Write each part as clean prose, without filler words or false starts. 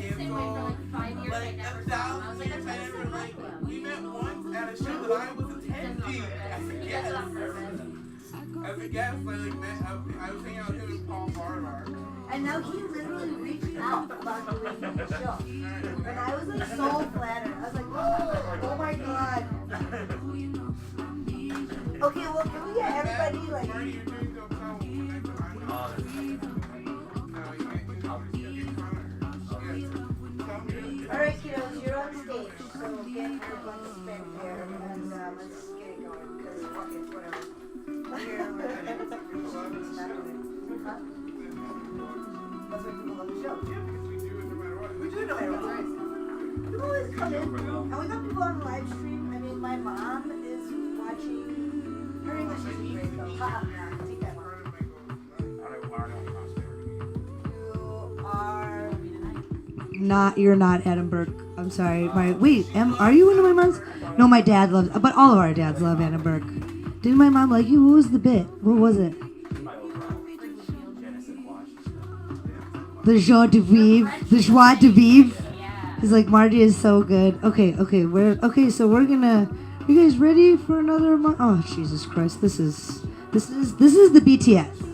canceled. Like 1,000 years later, like we met once at a show that I was attending as a guest. As a guest, I was hanging out with him and Paul Barbar. And now he literally reached out about doing the show. And I was like so flattered. I was like, oh my god. Okay, well, can we get everybody like... Alright, kiddos, you're on stage. So get your butt spent there and let's get it going. Because fuck it, whatever. Huh? That's why people love the show. We do it no matter what. People always come in. And we got people on the live stream. I mean, my mom is watching. Her English isn't great though. Haha, nah, take that one. You're not Adam Burke. I'm sorry. Are you one of my moms? No, my dad loves, but all of our dads love Adam Burke. Didn't my mom like you? What was the bit? What was it? The joie de vivre. The joie de vivre. He's like, Marty is so good. Okay, so we're gonna, you guys ready for another month? Oh, Jesus Christ. This is the BTS.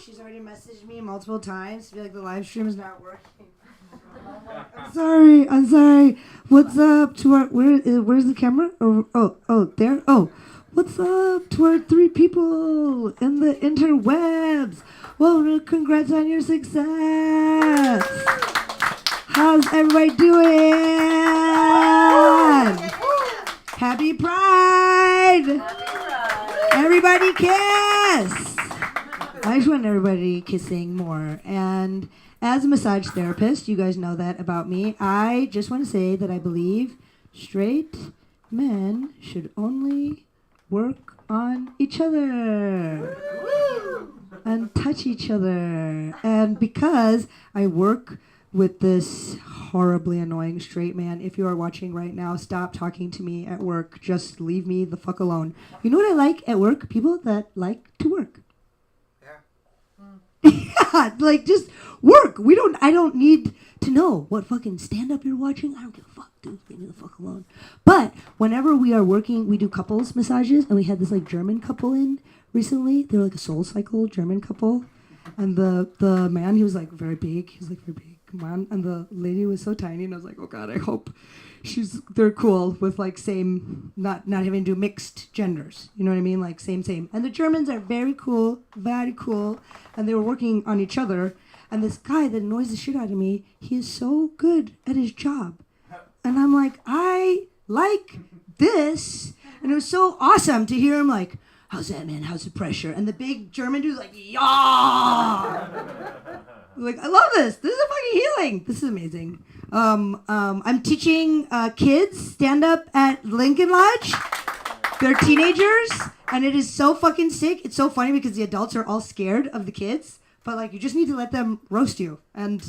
She's already messaged me multiple times to be like, the live stream is not working. I'm sorry. What's up to our, where's the camera? Oh, there. Oh, what's up to our 3 people in the interwebs? Well, congrats on your success. How's everybody doing? Happy Pride! Everybody kiss! I just want everybody kissing more. And as a massage therapist, you guys know that about me. I just want to say that I believe straight men should only work on each other and touch each other. And because I work with this horribly annoying straight man, if you are watching right now, stop talking to me at work. Just leave me the fuck alone. You know what I like at work? People that like to work. Yeah, like just work. I don't need to know what fucking stand-up you're watching. I don't give a fuck, dude. Leave me the fuck alone. But whenever we are working, we do couples massages, and we had this like German couple in recently. They were like a Soul Cycle German couple, and the man, he was like very big. He was like very big man, and the lady was so tiny, and I was like, oh god, I hope they're cool with like same, not having to do mixed genders. You know what I mean? Like same. And the Germans are very cool, and they were working on each other. And this guy that annoys the shit out of me, he is so good at his job. And I'm like, I like this. And it was so awesome to hear him like, how's that, man? How's the pressure? And the big German dude's like, yeah. Like, I love this. This is fucking healing. This is amazing. I'm teaching kids stand-up at Lincoln Lodge. They're teenagers, and it is so fucking sick. It's so funny because the adults are all scared of the kids, but like you just need to let them roast you, and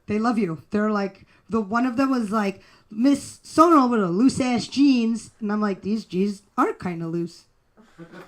they love you. They're like, one of them was like, Miss Sonal with a loose-ass jeans, and I'm like, these jeans are kind of loose.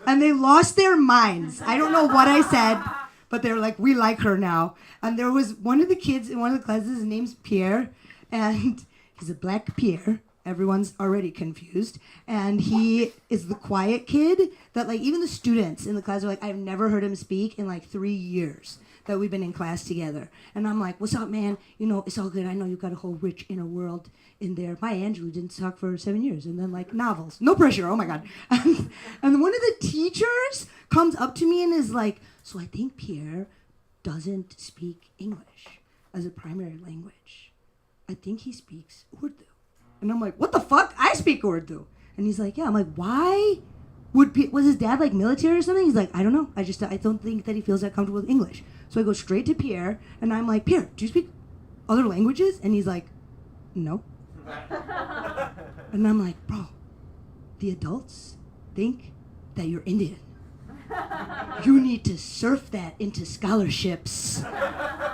And they lost their minds. I don't know what I said, but they were like, we like her now. And there was one of the kids in one of the classes, his name's Pierre, and he's a black Pierre. Everyone's already confused. And he is the quiet kid that like even the students in the class are like, I've never heard him speak in like 3 years that we've been in class together. And I'm like, what's up, man? You know, it's all good. I know you've got a whole rich inner world in there. Maya Angelou didn't talk for 7 years. And then like novels. No pressure. Oh my God. And one of the teachers comes up to me and is like, so I think Pierre doesn't speak English as a primary language. I think he speaks Urdu. And I'm like, what the fuck? I speak Urdu. And he's like, yeah. I'm like, why was his dad like military or something? He's like, I don't know. I don't think that he feels that comfortable with English. So I go straight to Pierre, and I'm like, Pierre, do you speak other languages? And he's like, no. And I'm like, bro, the adults think that you're Indian. You need to surf that into scholarships.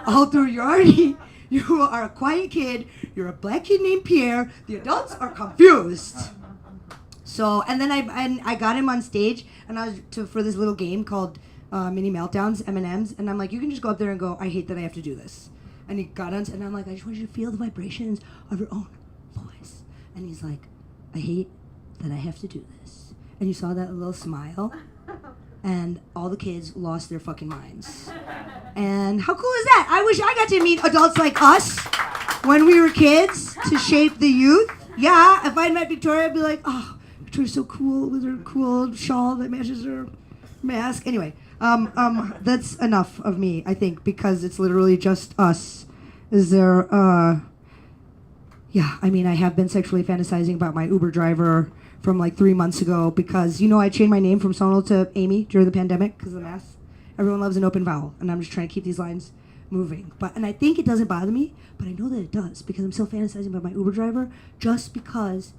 Although you are a quiet kid, you're a black kid named Pierre, the adults are confused. So, and then I got him on stage, and I was for this little game called Mini Meltdowns, M&Ms, and I'm like, you can just go up there and go, I hate that I have to do this. And he got on, and I'm like, I just want you to feel the vibrations of your own voice. And he's like, I hate that I have to do this. And you saw that little smile, and all the kids lost their fucking minds. And how cool is that? I wish I got to meet adults like us when we were kids to shape the youth. Yeah, if I met Victoria, I'd be like, oh, Victoria's so cool with her cool shawl that matches her mask. Anyway, that's enough of me, I think, because it's literally just us. Is there, yeah, I mean, I have been sexually fantasizing about my Uber driver from like 3 months ago because, you know, I changed my name from Sonal to Amy during the pandemic because of the mask. Everyone loves an open vowel, and I'm just trying to keep these lines moving. And I think it doesn't bother me, but I know that it does because I'm still fantasizing about my Uber driver just because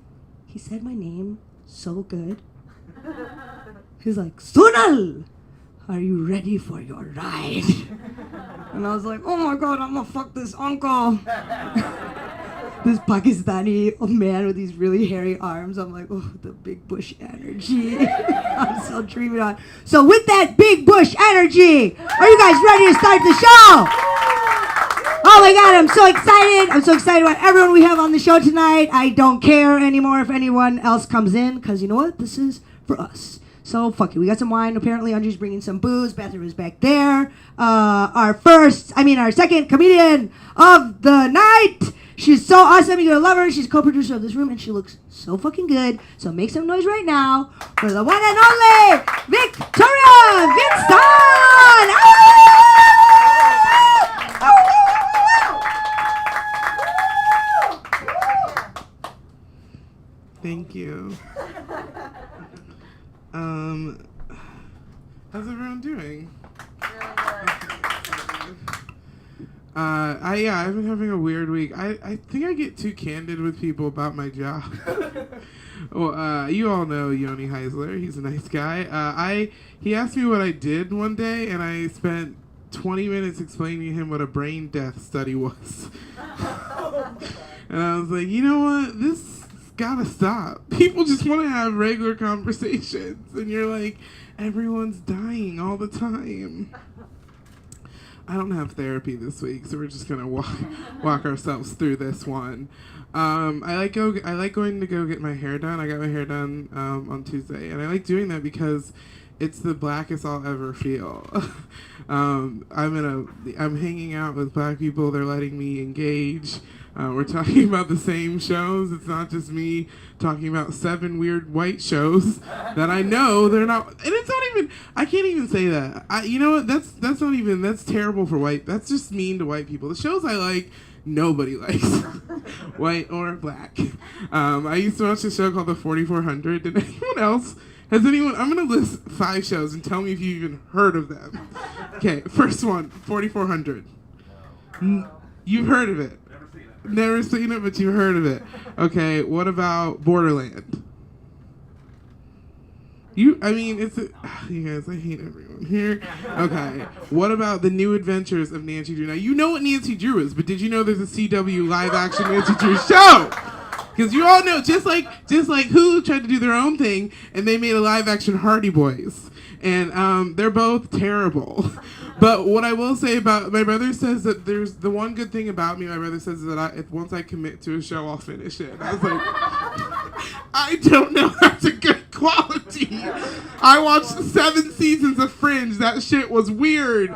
he said my name so good. He's like, Sonal, are you ready for your ride? And I was like, oh my God, I'm gonna fuck this uncle. This Pakistani man with these really hairy arms. I'm like, oh, the big bush energy. I'm so dreaming on. So with that big bush energy, are you guys ready to start the show? Oh my God, I'm so excited. I'm so excited about everyone we have on the show tonight. I don't care anymore if anyone else comes in, because you know what? This is for us. So fuck it. We got some wine. Apparently, Andre's bringing some booze. Bathroom is back there. Our second comedian of the night. She's so awesome. You're gonna love her. She's a co-producer of this room, and she looks so fucking good. So make some noise right now for the one and only Victoria Vinston. Thank you. How's everyone doing? I've been having a weird week. I think I get too candid with people about my job. Well, you all know Yoni Heisler. He's a nice guy. He asked me what I did one day, and I spent 20 minutes explaining to him what a brain death study was. And I was like, you know what? This gotta stop. People just want to have regular conversations, and you're like, everyone's dying all the time. I don't have therapy this week, so we're just gonna walk ourselves through this one. I like going to go get my hair done. I got my hair done on Tuesday, and I like doing that because it's the blackest I'll ever feel. I'm hanging out with black people. They're letting me engage. We're talking about the same shows. It's not just me talking about 7 weird white shows that I know they're not. And it's not even. I can't even say that. You know what? That's not even. That's terrible for white. That's just mean to white people. The shows I like, nobody likes, white or black. I used to watch a show called The 4400. Did anyone else? Has anyone? I'm gonna list 5 shows and tell me if you even heard of them. Okay, first one, 4400. You've heard of it. Never seen it, but you've heard of it. Okay, what about Borderland? You guys, I hate everyone here. Okay, what about The New Adventures of Nancy Drew? Now, you know what Nancy Drew is, but did you know there's a CW live-action Nancy Drew show? Because you all know, just like Hulu tried to do their own thing, and they made a live-action Hardy Boys. And they're both terrible. But what I will say about my brother says that there's the one good thing about me. My brother says that if once I commit to a show, I'll finish it. And I was like, I don't know. That's a good quality. I watched 7 seasons of Fringe. That shit was weird.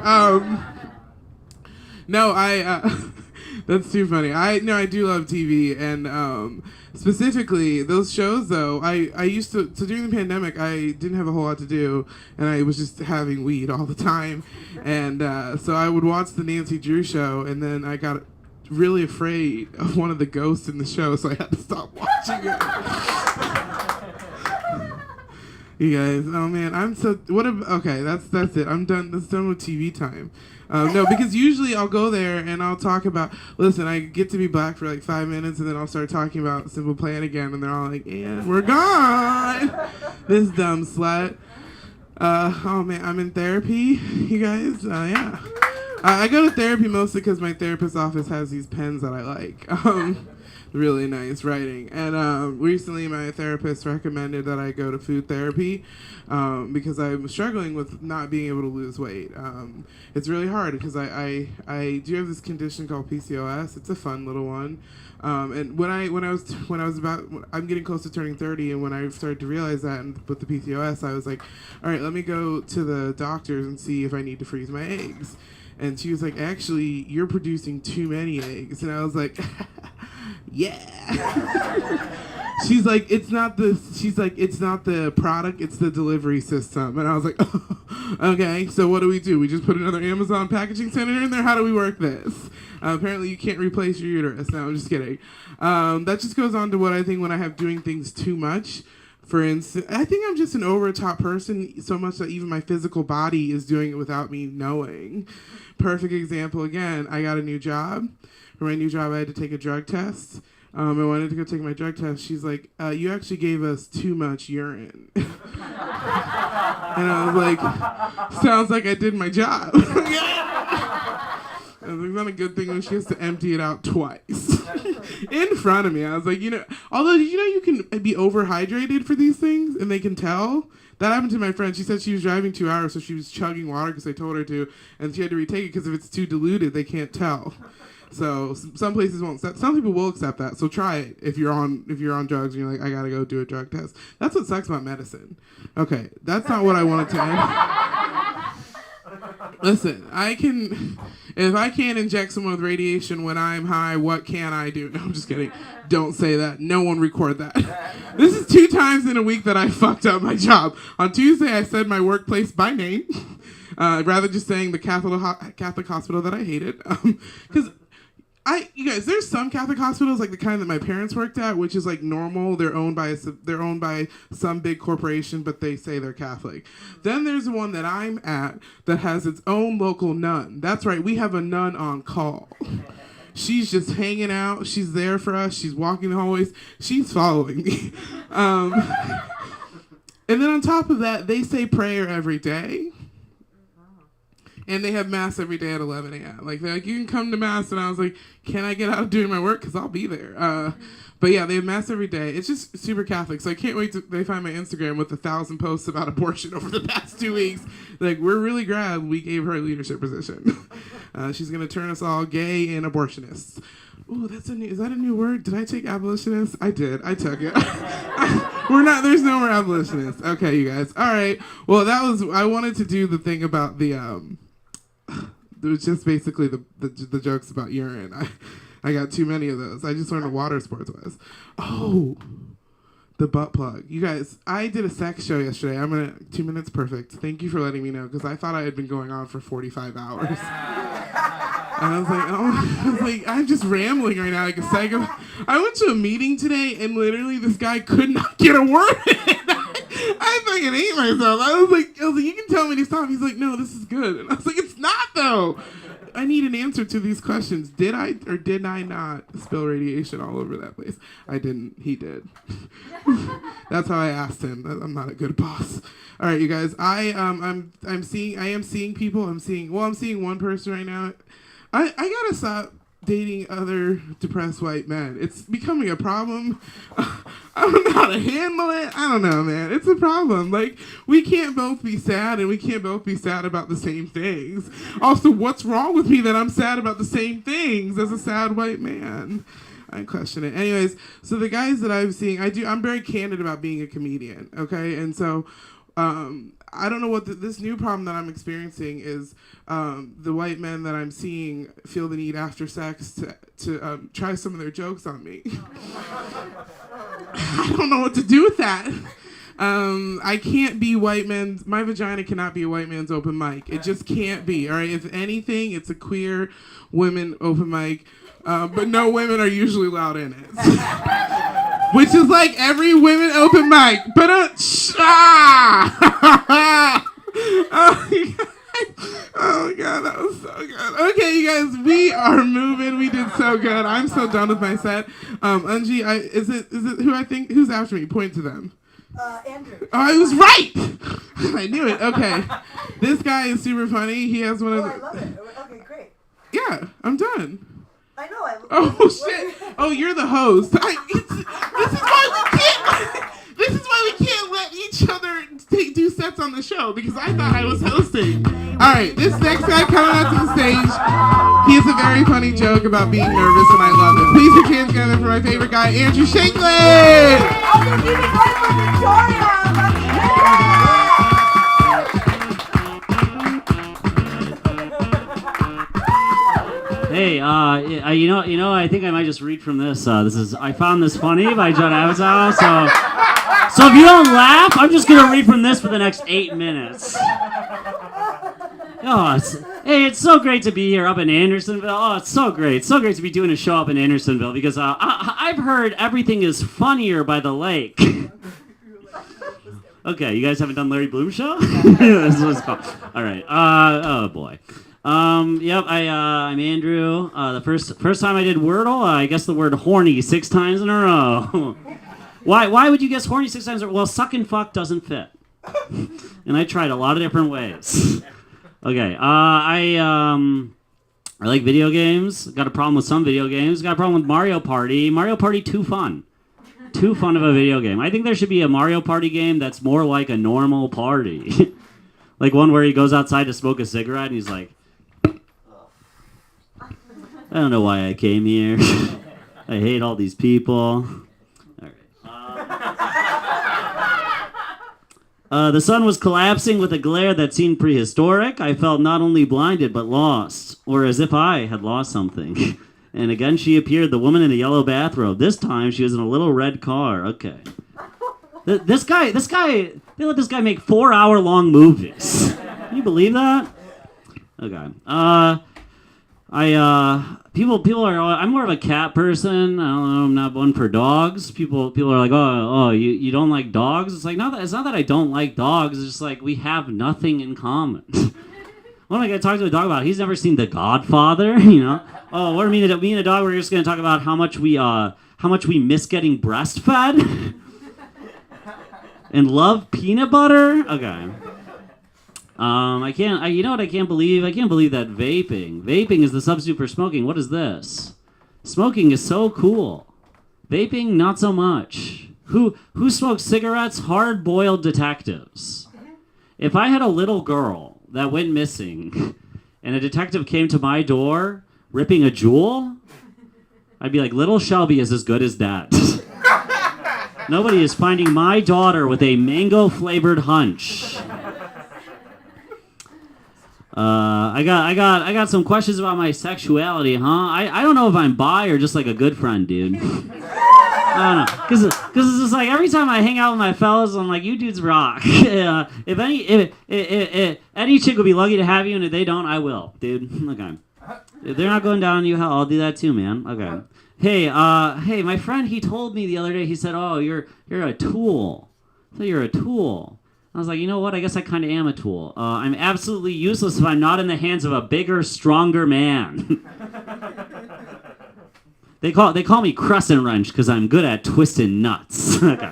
That's too funny. I do love TV, and specifically those shows though. I used to during the pandemic I didn't have a whole lot to do, and I was just having weed all the time, and so I would watch the Nancy Drew show, and then I got really afraid of one of the ghosts in the show, so I had to stop watching it. You guys, oh man, okay, that's it. I'm done. That's done with TV time. No, because usually I'll go there and I'll talk about. Listen, I get to be black for like 5 minutes, and then I'll start talking about Simple Plan again, and they're all like, "And we're gone." This dumb slut. Oh man, I'm in therapy, you guys. Yeah, I go to therapy mostly because my therapist's office has these pens that I like. Really nice writing. And recently my therapist recommended that I go to food therapy because I'm struggling with not being able to lose weight. It's really hard because I do have this condition called PCOS. It's a fun little one. And I'm getting close to turning 30, and when I started to realize that and with the PCOS, I was like, all right, let me go to the doctors and see if I need to freeze my eggs. And she was like, actually, you're producing too many eggs. And I was like, yeah. She's like, it's not the product, it's the delivery system. And I was like, oh, okay, so what do? We just put another Amazon packaging center in there? How do we work this? Apparently you can't replace your uterus. No, I'm just kidding. That just goes on to what I think when I have doing things too much. For instance, I think I'm just an over-the-top person so much that even my physical body is doing it without me knowing. Perfect example again, I got a new job. For my new job, I had to take a drug test. I wanted to go take my drug test. She's like, you actually gave us too much urine. And I was like, sounds like I did my job. I was like, it's not a good thing when she has to empty it out twice. In front of me. I was like, although, did you know you can be overhydrated for these things? And they can tell? That happened to my friend. She said she was driving 2 hours, so she was chugging water because I told her to. And she had to retake it because if it's too diluted, they can't tell. So some places won't. Some people will accept that. So try it if you're on drugs and you're like, I gotta go do a drug test. That's what sucks about medicine. Okay, that's not what I wanted to end. Listen, if I can't inject someone with radiation when I'm high, what can I do? No, I'm just kidding. Don't say that. No one record that. This is 2 times in a week that I fucked up my job. On Tuesday, I said my workplace by name, rather just saying the Catholic hospital that I hated. Because you guys, there's some Catholic hospitals like the kind that my parents worked at, which is like normal. They're owned by some big corporation, but they say they're Catholic. Then there's the one that I'm at that has its own local nun. That's right, we have a nun on call. She's just hanging out. She's there for us. She's walking the hallways. She's following me. And then on top of that, they say prayer every day. And they have mass every day at 11 a.m. Like, they're like, you can come to mass. And I was like, can I get out doing my work? Because I'll be there. But yeah, they have mass every day. It's just super Catholic. So I can't wait till they find my Instagram with 1,000 posts about abortion over the past 2 weeks. Like, we're really glad we gave her a leadership position. She's going to turn us all gay and abortionists. Ooh, is that a new word? Did I take abolitionist? I did. I took it. There's no more abolitionists. Okay, you guys. All right. Well, I wanted to do the thing about the, it was just basically the jokes about urine. I got too many of those. I just learned what water sports was. Oh, the butt plug. You guys, I did a sex show yesterday. 2 minutes perfect. Thank you for letting me know, because I thought I had been going on for 45 hours. And I was like, I'm just rambling right now like a psycho. I went to a meeting today, and literally this guy could not get a word in. I fucking hate myself. I was like, you can tell me to stop. He's like, no, this is good. And I was like, it's not though. I need an answer to these questions. Did I or did I not spill radiation all over that place? I didn't. He did. That's how I asked him. I'm not a good boss. All right, you guys. I am seeing people. I'm seeing one person right now. I gotta stop dating other depressed white men. It's becoming a problem. I don't know how to handle it. I don't know, man. It's a problem. Like, we can't both be sad, and we can't both be sad about the same things. Also, what's wrong with me that I'm sad about the same things as a sad white man? I question it. Anyways, so the guys that I'm seeing, I'm very candid about being a comedian, okay? And so, I don't know what this new problem that I'm experiencing is. The white men that I'm seeing feel the need after sex to try some of their jokes on me. I don't know what to do with that. I can't be white men's. My vagina cannot be a white man's open mic. It just can't be. All right. If anything, it's a queer women open mic, but no women are usually allowed in it. which is like every women open mic. But oh my god, that was so good. Okay, you guys, we are moving. We did so good. I'm so done with my set. Unji, is it who I think who's after me? Point to them. Andrew. Oh, I was right. I knew it. Okay, this guy is super funny. He has one of. I love it. Okay, great. Yeah, I'm done. I know. Oh shit! Oh, you're the host. This is why we can't let each other do sets on the show because I thought I was hosting. All right, this next guy coming out to the stage, he has a very funny joke about being nervous, and I love it. Please put your hands together for my favorite guy, Andrew Shankland. I'll just keep it going for Victoria. Hey, you know, I think I might just read from this. I found this funny by Judd Apatow. So if you don't laugh, I'm just gonna read from this for the next 8 minutes. Oh, it's so great to be here up in Andersonville. Oh, it's so great to be doing a show up in Andersonville because I've heard everything is funnier by the lake. Okay, you guys haven't done Larry Bloom show? This is what it's called. All right. Oh boy. Yep. I'm Andrew. The first time I did Wordle, I guessed the word horny 6 times in a row. Why would you guess horny 6 times? Well, suck and fuck doesn't fit. And I tried a lot of different ways. Okay. I like video games. Got a problem with some video games. Got a problem with Mario Party. Mario Party too fun. Too fun of a video game. I think there should be a Mario Party game that's more like a normal party. Like one where he goes outside to smoke a cigarette and he's like, I don't know why I came here. I hate all these people. All right. The sun was collapsing with a glare that seemed prehistoric. I felt not only blinded but lost, or as if I had lost something. And again she appeared, the woman in the yellow bathrobe. This time she was in a little red car. Okay. This guy, they let this guy make 4-hour-long movies. Can you believe that? Okay. People are. I'm more of a cat person. I don't know. I'm not one for dogs. People are like, you don't like dogs? It's like, it's not that I don't like dogs. It's just like we have nothing in common. What am I gonna talk to a dog about? He's never seen The Godfather, you know. Oh, what are me and a dog? We're just gonna talk about how much we miss getting breastfed and love peanut butter. Okay. I can't believe that vaping is the substitute for smoking. What is this? Smoking is so cool. Vaping, not so much. Who smokes cigarettes? Hard-boiled detectives. If I had a little girl that went missing and a detective came to my door ripping a jewel, I'd be like, little Shelby is as good as that. Nobody is finding my daughter with a mango-flavored hunch. I got some questions about my sexuality, huh? I don't know if I'm bi or just like a good friend, dude. I don't know, cause it's just like every time I hang out with my fellas, I'm like, you dudes rock. If any chick would be lucky to have you, and if they don't, I will, dude. Okay. If they're not going down on you, hell, I'll do that too, man. Okay. Hey, my friend, he told me the other day. He said, "Oh, you're a tool." So you're a tool. I was like, you know what? I guess I kind of am a tool. I'm absolutely useless if I'm not in the hands of a bigger, stronger man. They call me Crescent Wrench because I'm good at twisting nuts. Okay.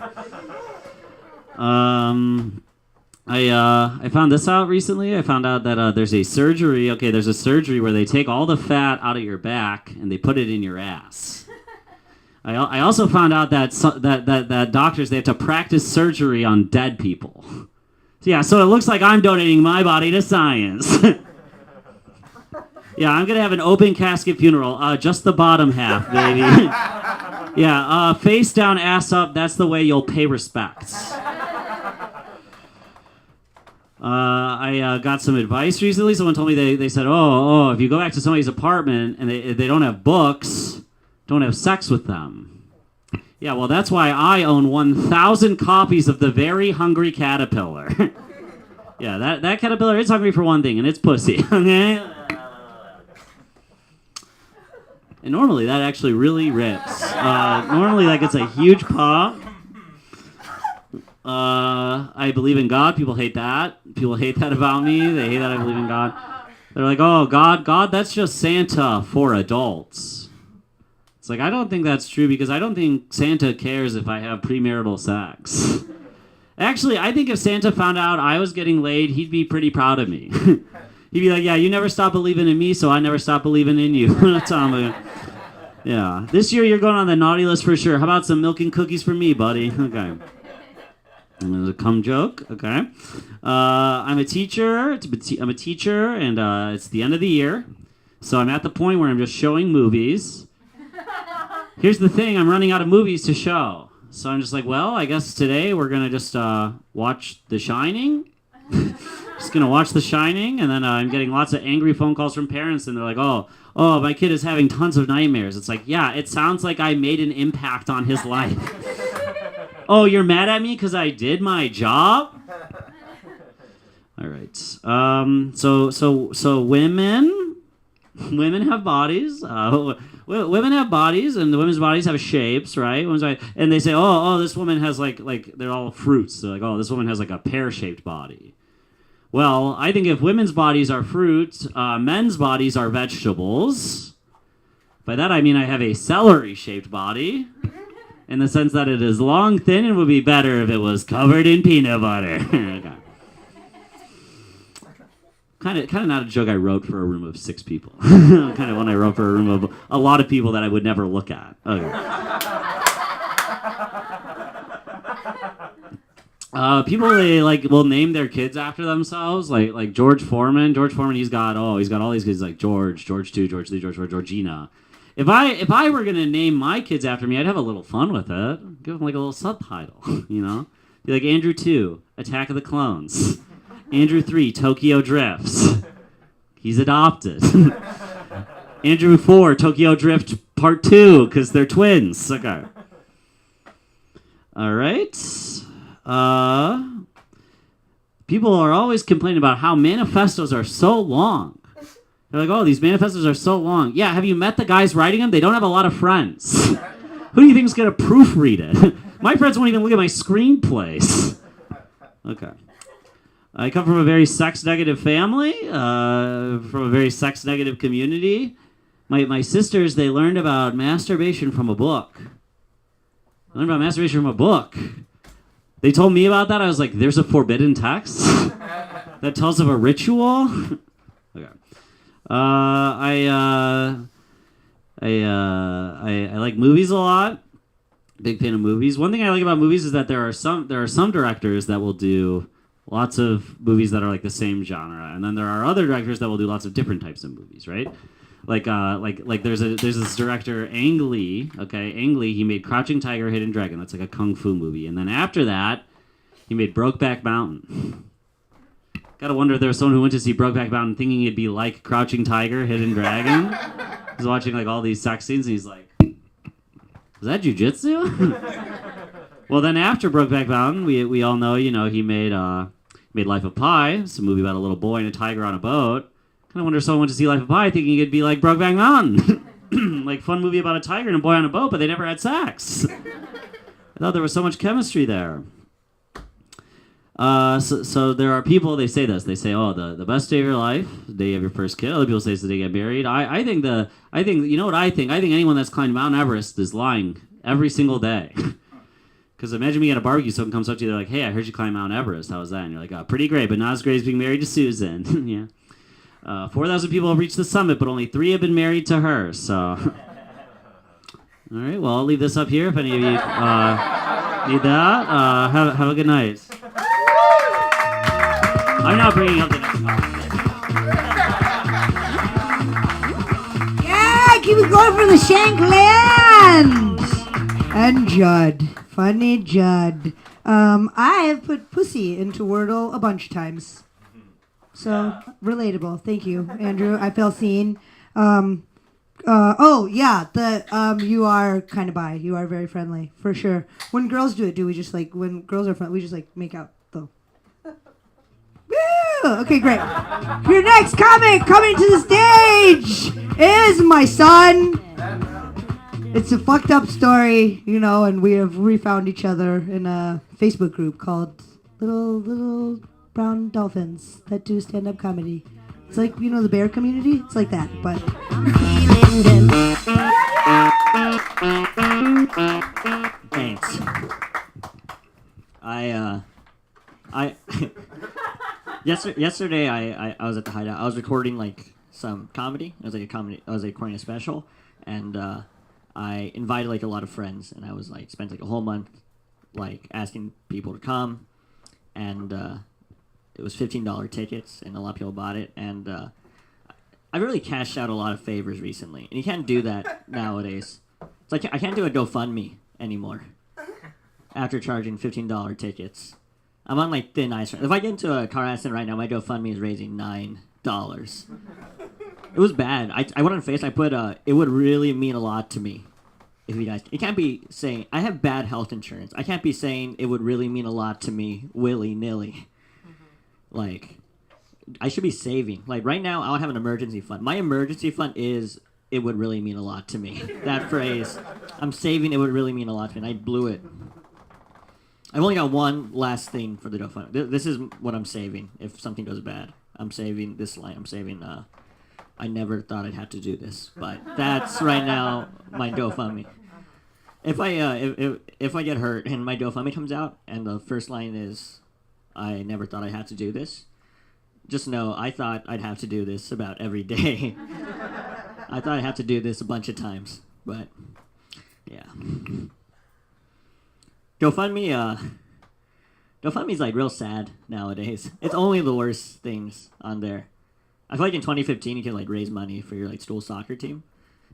I found this out recently. I found out that there's a surgery. Okay, there's a surgery where they take all the fat out of your back and they put it in your ass. I also found out that doctors, they have to practice surgery on dead people. Yeah, so it looks like I'm donating my body to science. Yeah, I'm gonna have an open casket funeral. Just the bottom half, baby. Yeah, face down, ass up. That's the way you'll pay respects. I got some advice recently. Someone told me they said, oh, if you go back to somebody's apartment and they don't have books, don't have sex with them. Yeah, well, that's why I own 1,000 copies of The Very Hungry Caterpillar. Yeah, that caterpillar is hungry for one thing, and it's pussy. Okay. And normally that actually really rips. Normally that gets a huge pop. I believe in God. People hate that. People hate that about me. They hate that I believe in God. They're like, oh, God, that's just Santa for adults. It's like, I don't think that's true because I don't think Santa cares if I have premarital sex. Actually, I think if Santa found out I was getting laid, he'd be pretty proud of me. He'd be like, yeah, you never stop believing in me, so I never stop believing in you. Yeah. This year you're going on the naughty list for sure. How about some milk and cookies for me, buddy? Okay. And there's a cum joke. Okay. I'm a teacher. I'm a teacher, and it's the end of the year. So I'm at the point where I'm just showing movies. Here's the thing. I'm running out of movies to show. So I'm just like, well, I guess today we're going to just watch The Shining. Just going to watch The Shining. And then I'm getting lots of angry phone calls from parents. And they're like, oh, my kid is having tons of nightmares. It's like, yeah, it sounds like I made an impact on his life. Oh, you're mad at me because I did my job? All right. So women have bodies. Women have bodies, and the women's bodies have shapes, right? And they say, oh, this woman has like they're all fruits. They're like, oh, this woman has like a pear-shaped body. Well, I think if women's bodies are fruits, men's bodies are vegetables. By that I mean I have a celery-shaped body, in the sense that it is long, thin, and would be better if it was covered in peanut butter. Okay. Kind of not a joke I wrote for a room of 6 people. Kind of one I wrote for a room of a lot of people that I would never look at. Okay. People they will name their kids after themselves, like George Foreman. George Foreman, he's got all these kids like George 2, George 3, George 4, Georgina. If I were gonna name my kids after me, I'd have a little fun with it. Give them like a little subtitle, you know? Be like Andrew 2, Attack of the Clones. Andrew 3, Tokyo Drifts. He's adopted. Andrew 4, Tokyo Drift Part 2, because they're twins. Okay. All right. People are always complaining about how manifestos are so long. They're like, oh, these manifestos are so long. Yeah, have you met the guys writing them? They don't have a lot of friends. Who do you think is going to proofread it? My friends won't even look at my screenplays. Okay. I come from a very sex-negative family, from a very sex-negative community. My sisters, they learned about masturbation from a book. They told me about that. I was like, there's a forbidden text that tells of a ritual? Okay. I like movies a lot. Big fan of movies. One thing I like about movies is that there are some directors that will do lots of movies that are like the same genre, and then there are other directors that will do lots of different types of movies, right? Like there's this director Ang Lee. Okay, Ang Lee. He made Crouching Tiger, Hidden Dragon. That's like a kung fu movie, and then after that, he made Brokeback Mountain. Gotta wonder if there was someone who went to see Brokeback Mountain thinking it'd be like Crouching Tiger, Hidden Dragon. He's watching like all these sex scenes, and he's like, "Is that jujitsu?" Well, then after Brokeback Mountain, we all know, he made Life of Pi. It's a movie about a little boy and a tiger on a boat. Kind of wonder if someone went to see Life of Pi thinking it'd be like Brokeback Mountain. Like fun movie about a tiger and a boy on a boat, but they never had sex. I thought there was so much chemistry there. So there are people, they say this. They say, oh, the best day of your life, the day of your first kid. Other people say it's the day you get married. I think, you know what I think? I think anyone that's climbed Mount Everest is lying every single day. Because imagine me at a barbecue, someone comes up to you, they're like, hey, I heard you climb Mount Everest. How was that? And you're like, oh, pretty great, but not as great as being married to Susan. Yeah. 4,000 people have reached the summit, but only 3 have been married to her, so. All right, well, I'll leave this up here if any of you need that. Have a good night. I'm not bringing up the next topic. Yeah, keep it going for the Shanklands. And Judd. Funny Judd. I have put pussy into Wordle a bunch of times. So, relatable. Thank you, Andrew. I feel seen. You are kind of bi. You are very friendly, for sure. When girls do it, when girls are friendly, we just make out, though. Woo! Okay, great. Your next comic coming to the stage is my son, It's a fucked up story, you know, and we have refound each other in a Facebook group called Little Brown Dolphins that do stand up comedy. It's like, you know, the bear community? It's like that, but. Thanks. I yesterday I was at the Hideout. I was recording like some comedy. It was like a comedy. I was like recording a special, and I invited like a lot of friends, and I was like spent like a whole month like asking people to come, and it was $15 tickets, and a lot of people bought it, and I really cashed out a lot of favors recently, and you can't do that nowadays. It's like I can't do a GoFundMe anymore after charging $15 tickets. I'm on like thin ice. If I get into a car accident right now, my GoFundMe is raising $9. It was bad. I went on Facebook. I put it would really mean a lot to me if you guys. It can't be saying I have bad health insurance. I can't be saying it would really mean a lot to me willy nilly. Like I should be saving. Like right now, I don't have an emergency fund. My emergency fund is it would really mean a lot to me. That phrase, I'm saving. It would really mean a lot to me. And I blew it. I've only got one last thing for the GoFundMe. This is what I'm saving if something goes bad. I'm saving this line. I'm saving. I never thought I'd have to do this, but that's right now my GoFundMe. If I get hurt and my GoFundMe comes out and the first line is, I never thought I'd have to do this, just know I thought I'd have to do this about every day. I thought I'd have to do this a bunch of times, but yeah. GoFundMe's like real sad nowadays. It's only the worst things on there. I feel like in 2015 you can like raise money for your like school soccer team.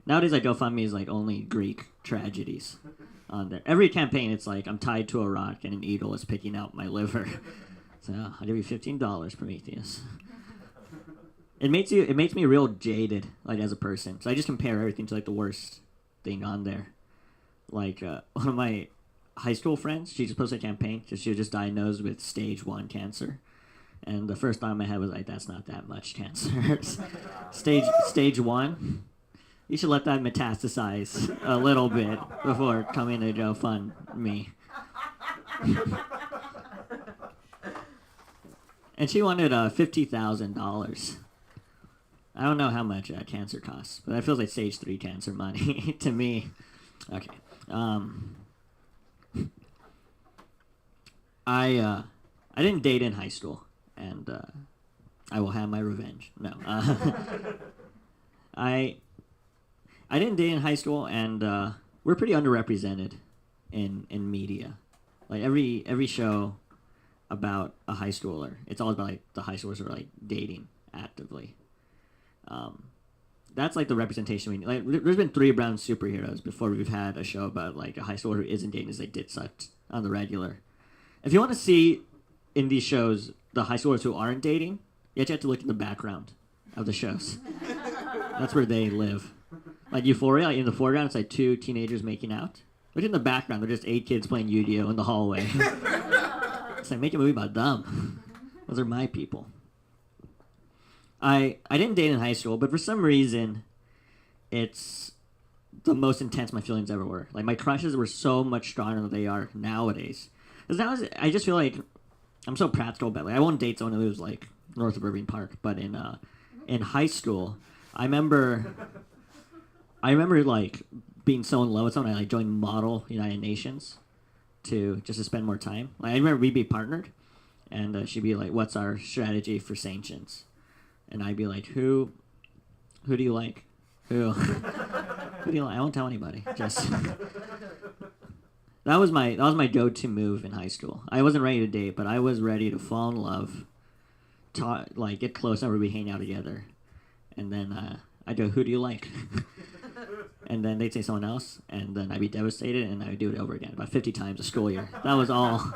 Nowadays like GoFundMe is like only Greek tragedies on there. Every campaign it's like I'm tied to a rock and an eagle is picking out my liver. So I'll give you $15, Prometheus. It makes me real jaded like as a person. So I just compare everything to like the worst thing on there. Like one of my high school friends, she just posted a campaign. She was just diagnosed with stage 1 cancer. And the first thought in my head was like, that's not that much cancer. stage 1? You should let that metastasize a little bit before coming to GoFundMe. And she wanted $50,000. I don't know how much cancer costs, but that feels like stage 3 cancer money to me. Okay. I didn't date in high school, and I will have my revenge. No, I didn't date in high school, and we're pretty underrepresented in media. Like every show about a high schooler, it's all about like the high schoolers are like dating actively. That's like the representation we need. Like there's been 3 brown superheroes before we've had a show about like a high schooler who isn't dating as they did sucked on the regular. If you want to see in these shows the high schoolers who aren't dating, you have to look in the background of the shows. That's where they live. Like Euphoria, like in the foreground, it's like 2 teenagers making out. Look in the background, they're just 8 kids playing Yu-Gi-Oh! In the hallway. It's like, make a movie about them. Those are my people. I didn't date in high school, but for some reason, it's the most intense my feelings ever were. Like, my crushes were so much stronger than they are nowadays. Because now I just feel like I'm so practical about it. Like, I won't date someone who lives, like, north of Irving Park. But in high school, I remember, like, being so in love with someone, I, like, joined Model United Nations just to spend more time. Like, I remember we'd be partnered, and she'd be like, what's our strategy for sanctions? And I'd be like, who do you like? Who do you like? I won't tell anybody. Just that was my go-to move in high school. I wasn't ready to date, but I was ready to fall in love, like get close, and we'd hang out together. And then I'd go, who do you like? And then they'd say someone else, and then I'd be devastated, and I would do it over again, about 50 times a school year. That was all.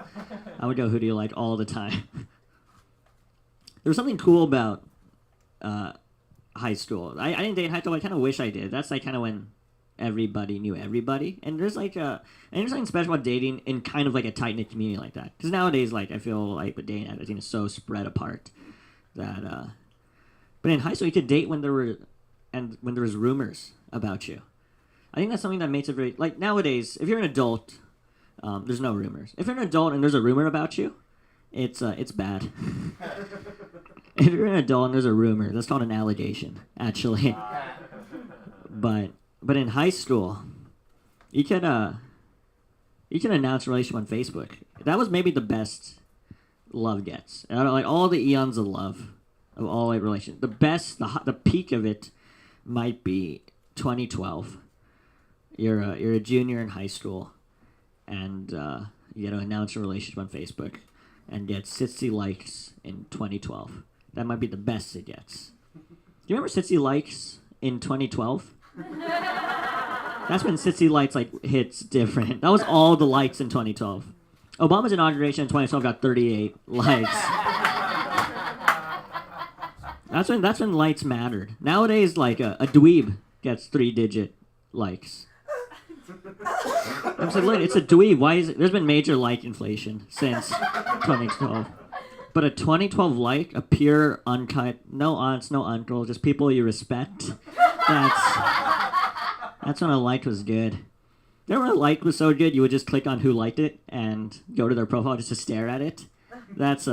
I would go, who do you like, all the time. There was something cool about high school. I didn't date in high school. I kind of wish I did. That's like kind of when everybody knew everybody, and there's like and there's something special about dating in kind of like a tight knit community like that. Because nowadays, like I feel like the dating advertising is so spread apart that. But in high school, you could date when there was rumors about you. I think that's something that makes it very like nowadays. If you're an adult, there's no rumors. If you're an adult and there's a rumor about you, it's bad. If you're an adult and there's a rumor, that's called an allegation, actually. But in high school, you can announce a relationship on Facebook. That was maybe the best love gets. Out of like all the eons of love, of all like relations, the best, the peak of it might be 2012. You're a junior in high school, and you get to announce a relationship on Facebook, and get 60 likes in 2012. That might be the best it gets. Do you remember 60 likes in 2012? That's when 60 likes like hits different. That was all the likes in 2012. Obama's inauguration in 2012 got 38 likes. That's when likes mattered. Nowadays, like a dweeb gets 3-digit likes. I'm saying, look, it's a dweeb. Why is it? There's been major like inflation since 2012. But a 2012 like, a pure, uncut, no aunts, no uncles, just people you respect. That's when a like was good. Remember when a like was so good you would just click on who liked it and go to their profile just to stare at it? That's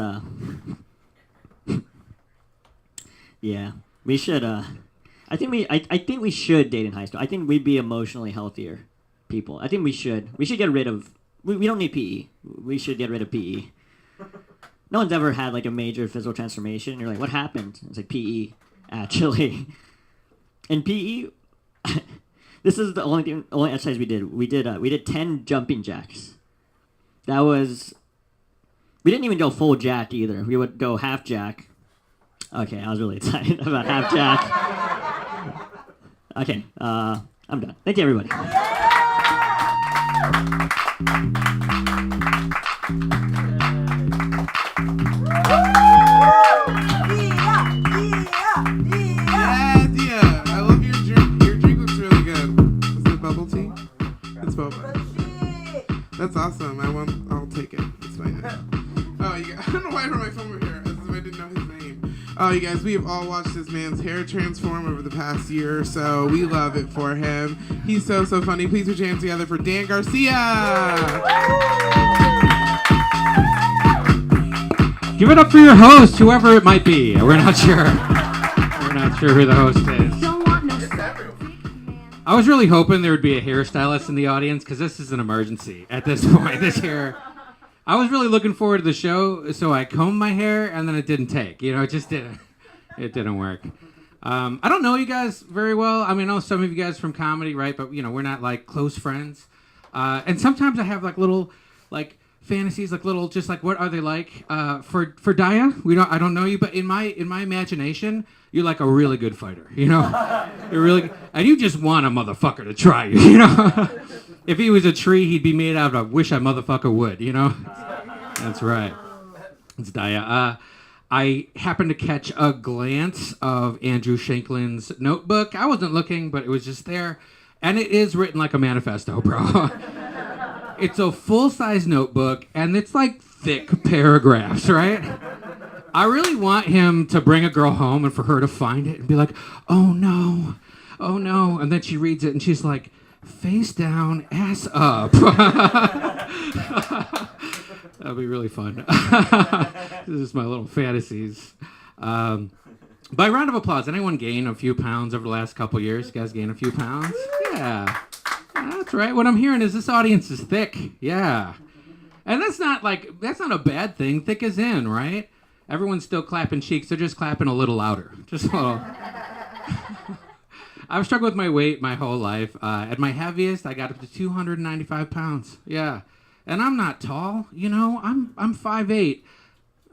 yeah. We should I think we should date in high school. I think we'd be emotionally healthier people. I think we should. We should get rid of we don't need PE. We should get rid of PE. No one's ever had like a major physical transformation. You're like, what happened? It's like PE, actually. In PE, this is the only exercise we did. We did 10 jumping jacks. That was. We didn't even go full jack either. We would go half jack. Okay, I was really excited about half jack. Okay, I'm done. Thank you, everybody. Yeah. I love your drink. Your drink looks really good. Is it bubble tea? It's boba. That's awesome. I'll take it. It's fine. Oh, I don't know why I brought my phone over here. As if I didn't know his name. Oh, you guys, we have all watched this man's hair transform over the past year or so. We love it for him. He's so funny. Please put your hands together for Dan Garcia. Give it up for your host, whoever it might be. We're not sure. We're not sure who the host is. I was really hoping there would be a hairstylist in the audience because this is an emergency at this point this year. I was really looking forward to the show, so I combed my hair, and then it didn't take. You know, it just didn't. It didn't work. I don't know you guys very well. I mean, I know some of you guys from comedy, right? But, you know, we're not, like, close friends. And sometimes I have, like, little, like, fantasies, like, little, just, like, what are they like? For Daya, I don't know you, but in my imagination, you're, like, a really good fighter, you know? You're really, and you just want a motherfucker to try you, you know? If he was a tree, he'd be made out of wish I motherfucker would, you know? That's right. It's Daya. I happened to catch a glance of Andrew Shanklin's notebook. I wasn't looking, but it was just there. And it is written like a manifesto, bro. It's a full-size notebook, and it's like thick paragraphs, right? I really want him to bring a girl home and for her to find it and be like, oh no. And then she reads it, and she's like, face down, ass up. That'll be really fun. This is my little fantasies. By round of applause, anyone gain a few pounds over the last couple years? You guys gain a few pounds? Yeah. That's right. What I'm hearing is this audience is thick. Yeah. And that's not a bad thing. Thick is in, right? Everyone's still clapping cheeks. They're just clapping a little louder. Just a little. I've struggled with my weight my whole life. At my heaviest, I got up to 295 pounds. Yeah. And I'm not tall, you know. I'm 5'8".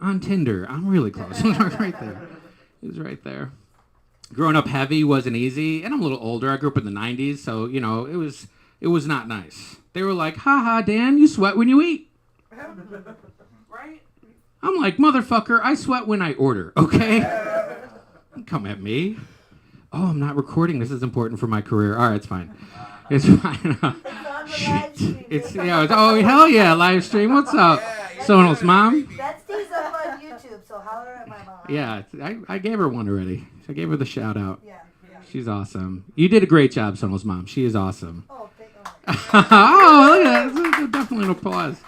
On Tinder. I'm really close. Right there. It was right there. Growing up heavy wasn't easy, and I'm a little older. I grew up in the 90s, so, you know, it was not nice. They were like, ha, Dan, you sweat when you eat. Right? I'm like, motherfucker, I sweat when I order, okay? Don't come at me. Oh, I'm not recording. This is important for my career. All right, it's fine. It's fine. Shit. Oh, hell yeah, live stream. What's up? Sonal's mom? That stays up on YouTube, so holler at my mom. Yeah, I gave her one already. I gave her the shout out. Yeah. She's awesome. You did a great job, Sonal's mom. She is awesome. Oh, look at that. That's definitely an applause.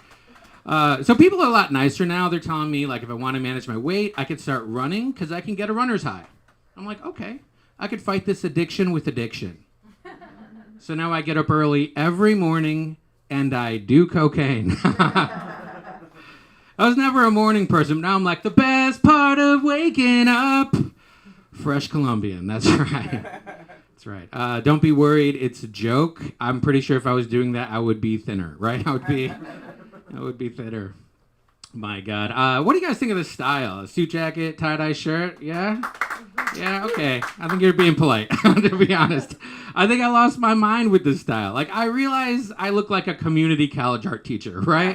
So people are a lot nicer now. They're telling me, like, if I want to manage my weight, I could start running because I can get a runner's high. I'm like, okay. I could fight this addiction with addiction. So now I get up early every morning and I do cocaine. I was never a morning person. Now I'm like, the best part of waking up. Fresh Colombian. That's right. That's right. Don't be worried. It's a joke. I'm pretty sure if I was doing that, I would be thinner, right? I would be thinner. My God. What do you guys think of this style? A suit jacket, tie-dye shirt? Yeah? Yeah, okay. I think you're being polite, to be honest. I think I lost my mind with this style. Like, I realize I look like a community college art teacher, right?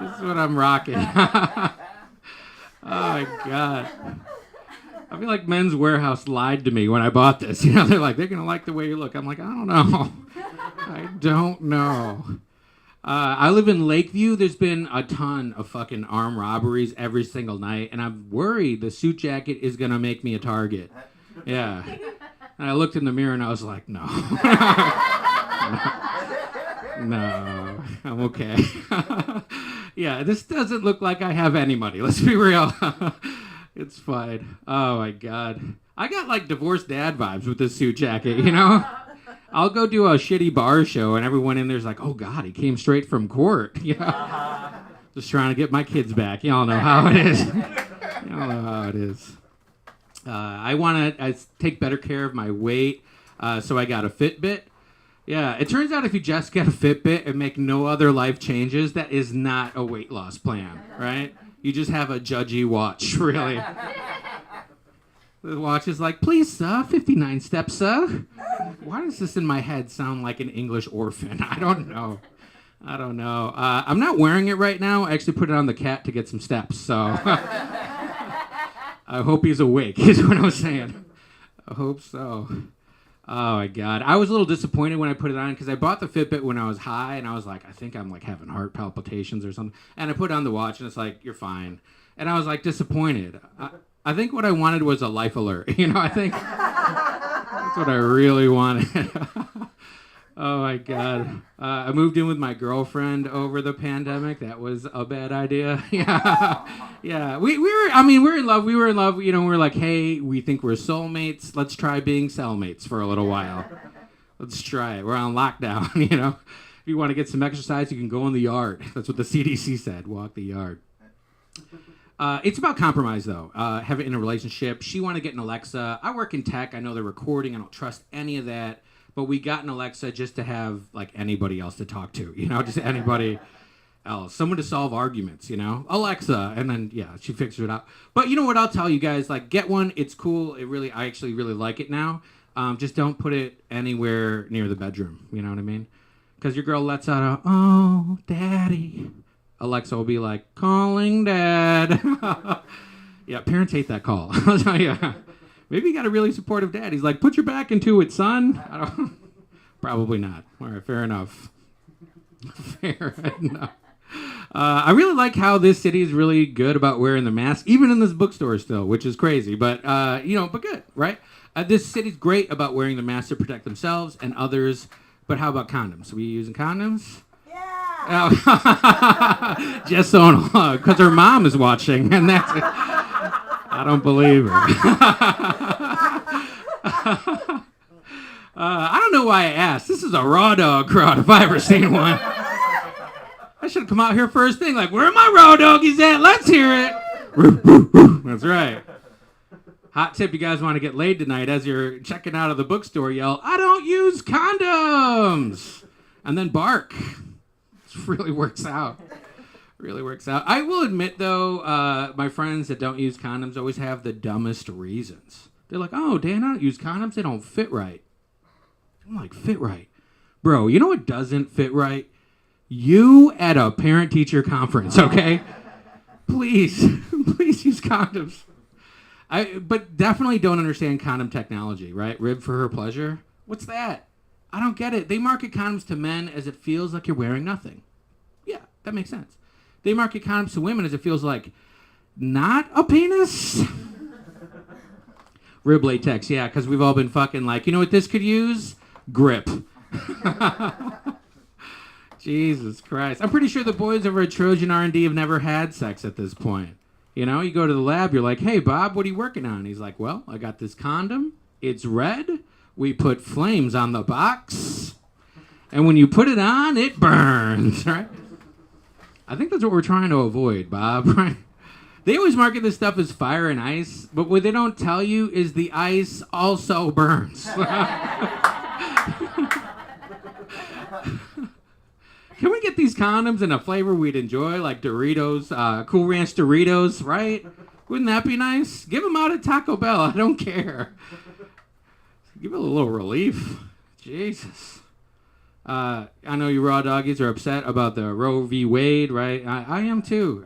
This is what I'm rocking. Oh, my God. I feel like Men's Warehouse lied to me when I bought this. You know, they're like, they're going to like the way you look. I'm like, I don't know. I don't know. I live in Lakeview. There's been a ton of fucking armed robberies every single night, and I'm worried the suit jacket is going to make me a target. Yeah. And I looked in the mirror, and I was like, no. No, I'm okay. Yeah, this doesn't look like I have any money. Let's be real. It's fine. Oh, my God. I got, like, divorced dad vibes with this suit jacket, you know? I'll go do a shitty bar show, and everyone in there's like, oh, God, he came straight from court. You know? Just trying to get my kids back. Y'all know how it is. Y'all know how it is. I want to take better care of my weight, so I got a Fitbit. Yeah, it turns out if you just get a Fitbit and make no other life changes, that is not a weight loss plan, right? You just have a judgy watch, really. The watch is like, please, sir, 59 steps, sir. Why does this in my head sound like an English orphan? I don't know. I'm not wearing it right now. I actually put it on the cat to get some steps, so. I hope he's awake, is what I was saying. I hope so. Oh, my God. I was a little disappointed when I put it on because I bought the Fitbit when I was high, and I was like, I think I'm, like, having heart palpitations or something. And I put on the watch, and it's like, you're fine. And I was, like, disappointed. I think what I wanted was a life alert. You know, I think that's what I really wanted. Oh, my God. I moved in with my girlfriend over the pandemic. That was a bad idea. Yeah. Yeah. We're in love. We were in love. You know, we were like, hey, we think we're soulmates. Let's try being cellmates for a little while. Let's try it. We're on lockdown, you know. If you want to get some exercise, you can go in the yard. That's what the CDC said. Walk the yard. It's about compromise, though. Have it in a relationship. She wanted to get an Alexa. I work in tech. I know they're recording. I don't trust any of that. But we got an Alexa just to have, like, anybody else to talk to, you know, just anybody else. Someone to solve arguments, you know. Alexa. And then, yeah, she fixes it out. But you know what? I'll tell you guys, like, get one. It's cool. I actually really like it now. Just don't put it anywhere near the bedroom. You know what I mean? Because your girl lets out a, oh, daddy. Alexa will be like, calling dad. Yeah, parents hate that call. I'll tell you. Maybe you got a really supportive dad. He's like, put your back into it, son. Probably not. All right, fair enough. Fair enough. I really like how this city is really good about wearing the mask, even in this bookstore still, which is crazy. But, but good, right? This city's great about wearing the mask to protect themselves and others. But how about condoms? Are we using condoms? Yeah. Oh. Just so, because her mom is watching, and that's it. I don't believe her. I don't know why I asked. This is a raw dog crowd if I ever seen one. I should have come out here first thing, like, where are my raw doggies at? Let's hear it. That's right. Hot tip, you guys want to get laid tonight as you're checking out of the bookstore, yell, I don't use condoms. And then bark. This really works out. Really works out. I will admit, though, my friends that don't use condoms always have the dumbest reasons. They're like, oh, Dan, I don't use condoms. They don't fit right. I'm like, fit right? Bro, you know what doesn't fit right? You at a parent-teacher conference, okay? Please use condoms. But definitely don't understand condom technology, right? Rib for her pleasure. What's that? I don't get it. They market condoms to men as it feels like you're wearing nothing. Yeah, that makes sense. They market condoms to women as it feels like not a penis. Rib latex, yeah, because we've all been fucking like, you know what this could use? Grip. Jesus Christ. I'm pretty sure the boys over at Trojan R&D have never had sex at this point. You know, you go to the lab, you're like, hey, Bob, what are you working on? He's like, well, I got this condom. It's red. We put flames on the box. And when you put it on, it burns, right? I think that's what we're trying to avoid, Bob, right? They always market this stuff as fire and ice, but what they don't tell you is the ice also burns. Can we get these condoms in a flavor we'd enjoy, like Doritos, Cool Ranch Doritos, right? Wouldn't that be nice? Give them out at Taco Bell. I don't care. Give it a little relief. Jesus. I know you raw doggies are upset about the Roe v. Wade, right? I am too.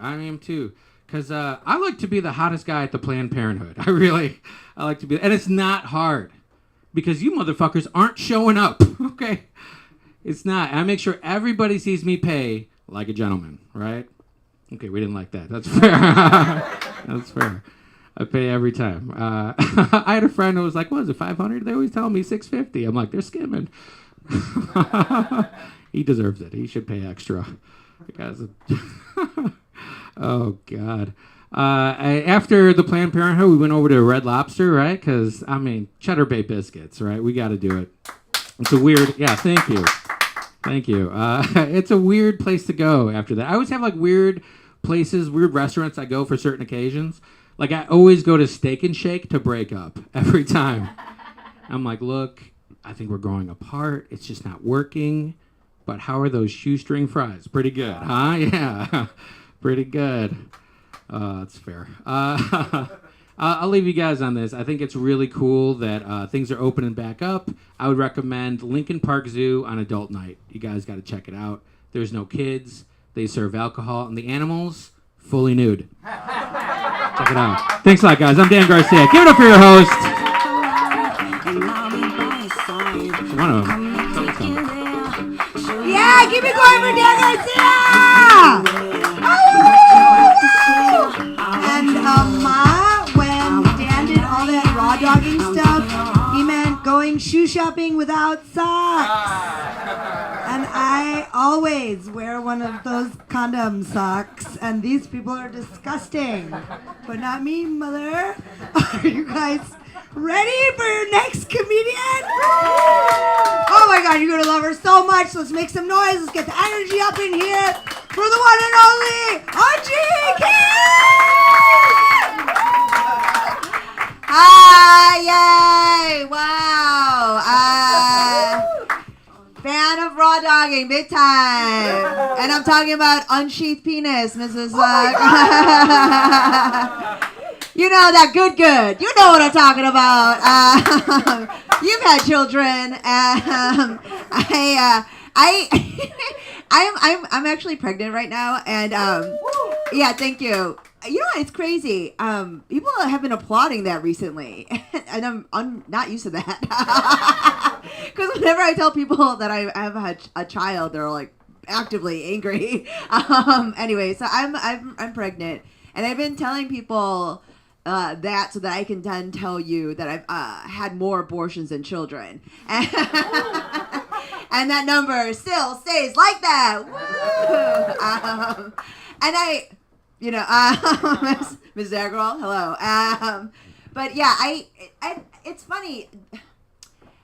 Because I like to be the hottest guy at the Planned Parenthood. I like to be. And it's not hard. Because you motherfuckers aren't showing up. Okay? It's not. I make sure everybody sees me pay like a gentleman, right? Okay, we didn't like that. That's fair. That's fair. I pay every time. I had a friend who was like, what is it, 500? They always tell me 650. I'm like, they're skimming. He deserves it. He should pay extra. Because oh, God. After the Planned Parenthood, we went over to Red Lobster, right? Because, I mean, Cheddar Bay biscuits, right? We got to do it. It's a weird, yeah, thank you. Thank you. It's a weird place to go after that. I always have like weird places, weird restaurants I go for certain occasions. Like I always go to Steak and Shake to break up every time. I'm like, look, I think we're growing apart. It's just not working. But how are those shoestring fries? Pretty good, huh? Yeah, pretty good. That's fair. I'll leave you guys on this. I think it's really cool that things are opening back up. I would recommend Lincoln Park Zoo on adult night. You guys got to check it out. There's no kids. They serve alcohol. And the animals, fully nude. Check it out. Thanks a lot, guys. I'm Dan Garcia. Give it up for your host. One of them. Yeah, keep it going for Dan Garcia! And when Dan did all that raw dogging stuff, he meant going shoe shopping without socks. And I always wear one of those condom socks, and these people are disgusting. But not me, mother. Are you guys ready for your next comedian? Oh my God, you're gonna love her so much. Let's make some noise. Let's get the energy up in here for the one and only Audrey King! Hi, yay! Wow. Fan of raw dogging, big time. And I'm talking about unsheathed penis, Mrs. You know that good. You know what I'm talking about. You've had children. I'm actually pregnant right now, and yeah, thank you. You know what? It's crazy. People have been applauding that recently, and I'm not used to that. Because whenever I tell people that I have had a child, they're like actively angry. Anyway, so I'm pregnant, and I've been telling people that so that I can then tell you that I've had more abortions than children. And that number still stays like that. Woo! And I, you know, Ms. Zagarol, hello. But yeah, it's funny.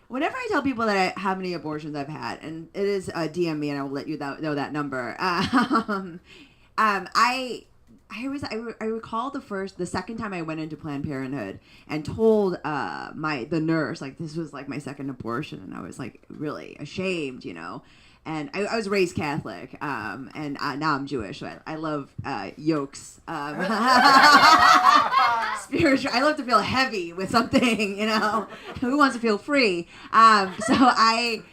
Whenever I tell people that I, how many abortions I've had, and it is DM me, and I will let you know that number. I recall the second time I went into Planned Parenthood and told the nurse, like, this was like my second abortion, and I was like really ashamed, you know. And I was raised Catholic, and now I'm Jewish, so I love yokes. Spiritual. I love to feel heavy with something, you know. Who wants to feel free? So I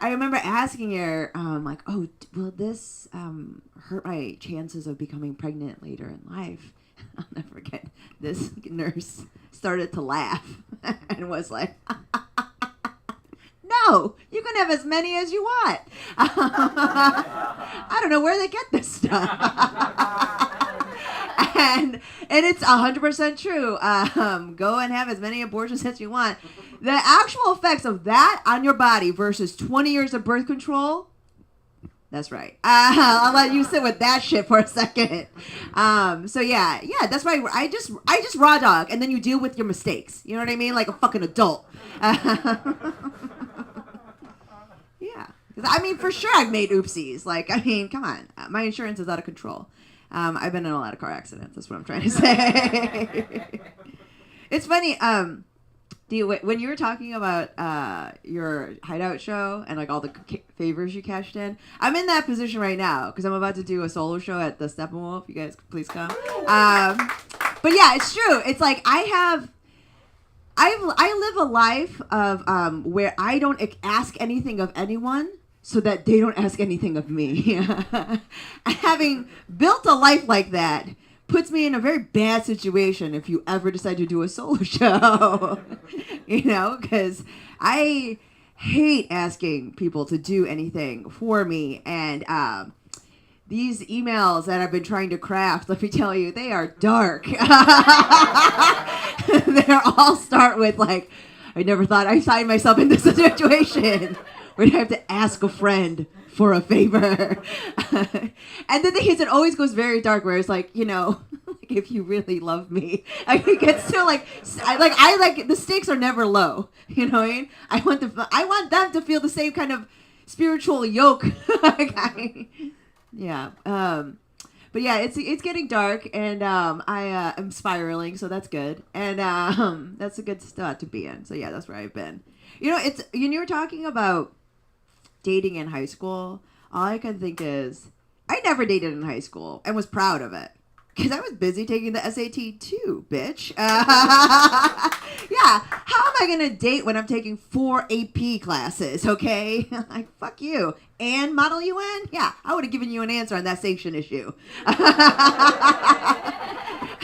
remember asking her, like, oh, will this hurt my chances of becoming pregnant later in life? I'll never forget. This nurse started to laugh and was like, no, you can have as many as you want. I don't know where they get this stuff. and it's 100% true. Go and have as many abortions as you want. The actual effects of that on your body versus 20 years of birth control. That's right. I'll let you sit with that shit for a second. So yeah, that's why I just raw dog, and then you deal with your mistakes. You know what I mean? Like a fucking adult. Yeah. I mean, for sure I've made oopsies. Like, I mean, come on. My insurance is out of control. I've been in a lot of car accidents. That's what I'm trying to say. It's funny. When you were talking about your hideout show and like all the favors you cashed in, I'm in that position right now because I'm about to do a solo show at the Steppenwolf. You guys, please come. But yeah, it's true. It's like I live a life of where I don't ask anything of anyone, so that they don't ask anything of me. Having built a life like that puts me in a very bad situation if you ever decide to do a solo show. You know, because I hate asking people to do anything for me. And these emails that I've been trying to craft, let me tell you, they are dark. They all start with like, I never thought I'd find myself in this situation. Where I have to ask a friend for a favor. And the thing is, it always goes very dark where it's like, you know, like if you really love me, it gets to like, the stakes are never low. You know what I mean? I want them to feel the same kind of spiritual yoke. Yeah. But yeah, it's getting dark, and I am spiraling, so that's good. And that's a good spot to be in. So yeah, that's where I've been. You know, you were talking about dating in high school. All I can think is I never dated in high school and was proud of it because I was busy taking the SAT too, bitch. Yeah, how am I gonna date when I'm taking 4 AP classes? Okay, like fuck you. And Model UN? Yeah, I would have given you an answer on that sanction issue.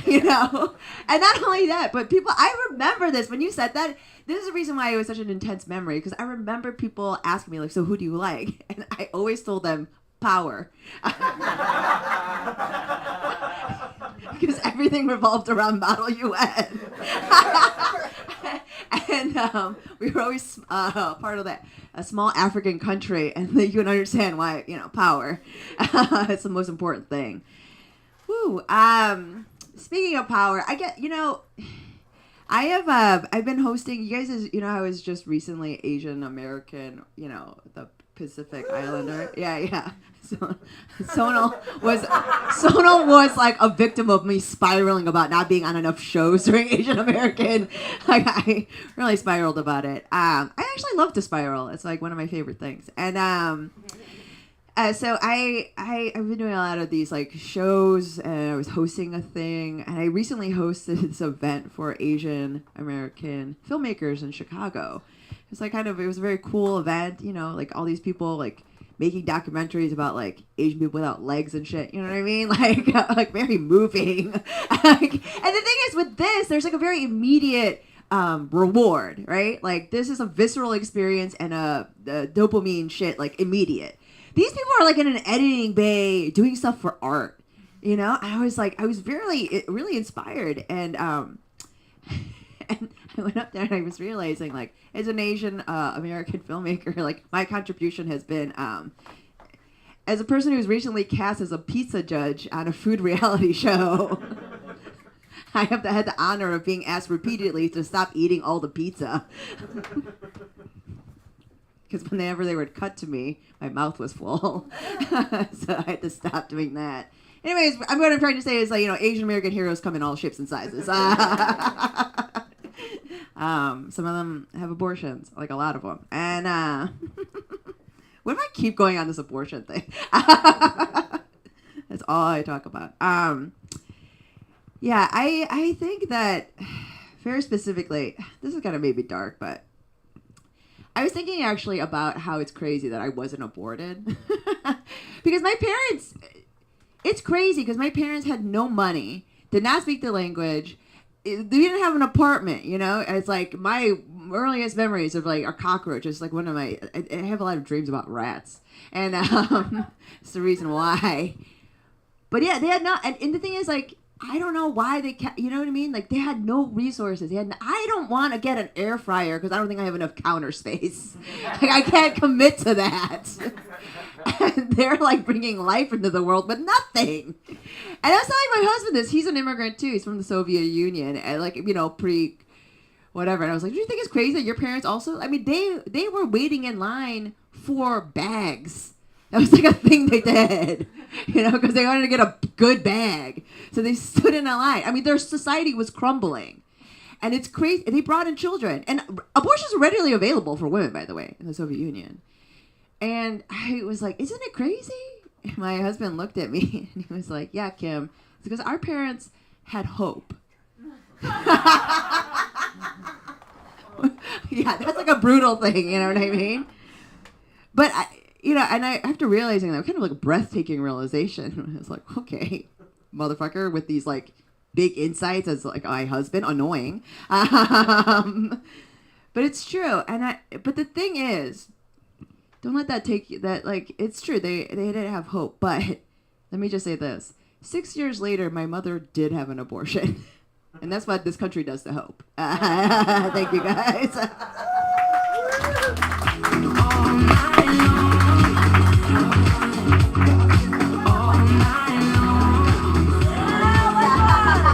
You know, and not only that, but people, I remember this when you said that. This is the reason why it was such an intense memory, because I remember people asking me, like, so who do you like? And I always told them, Power. Because everything revolved around Model UN. And we were always part of a small African country, and you can understand why, you know, power. It's the most important thing. Woo. Speaking of power, I've been hosting, you guys, you know, I was just recently Asian American, you know, the Pacific Islander. Yeah. So Sonal was like a victim of me spiraling about not being on enough shows during Asian American. Like I really spiraled about it. I actually love to spiral. It's like one of my favorite things. And so I've been doing a lot of these like shows, and I was hosting a thing, and I recently hosted this event for Asian American filmmakers in Chicago. It's like it was a very cool event, you know, like all these people like making documentaries about like Asian people without legs and shit, you know what I mean? Like very moving. And the thing is with this, there's like a very immediate reward, right? Like this is a visceral experience and a dopamine shit, like immediate. These people are like in an editing bay doing stuff for art, you know? I was really inspired. And and I went up there and I was realizing, like, as an Asian American filmmaker, like, my contribution has been, as a person who's recently cast as a pizza judge on a food reality show, I have had the honor of being asked repeatedly to stop eating all the pizza. Because whenever they would cut to me, my mouth was full. So I had to stop doing that. Anyways, what I'm trying to say is, like, you know, Asian American heroes come in all shapes and sizes. Some of them have abortions, like a lot of them. And what if I keep going on this abortion thing? That's all I talk about. Yeah, I think that very specifically, this is gonna maybe dark, but I was thinking actually about how it's crazy that I wasn't aborted. Because my parents, it's crazy because my parents had no money, did not speak the language. They didn't have an apartment, you know? It's like my earliest memories of like a cockroach is like one of my, I have a lot of dreams about rats. And it's the reason why. But yeah, they had not, and the thing is like, I don't know why you know what I mean? Like they had no resources. I don't want to get an air fryer because I don't think I have enough counter space. Like I can't commit to that. And they're like bringing life into the world with nothing. And I was telling my husband this. He's an immigrant too. He's from the Soviet Union, and like pre whatever. And I was like, do you think it's crazy that your parents also? I mean, they were waiting in line for bags. That was like a thing they did, because they wanted to get a good bag. So they stood in a line. I mean, their society was crumbling. And it's crazy. They brought in children. And abortions were readily available for women, by the way, in the Soviet Union. And I was like, isn't it crazy? And my husband looked at me and he was like, yeah, Kim. It's because our parents had hope. Yeah, that's like a brutal thing, you know what I mean? But and I after realizing that, kind of like a breathtaking realization. It's like, okay, motherfucker, with these like big insights as like my husband, annoying. But it's true, but the thing is, don't let that take you. That like it's true. They didn't have hope, but let me just say this: 6 years later, my mother did have an abortion, and that's what this country does to hope. Thank you, guys.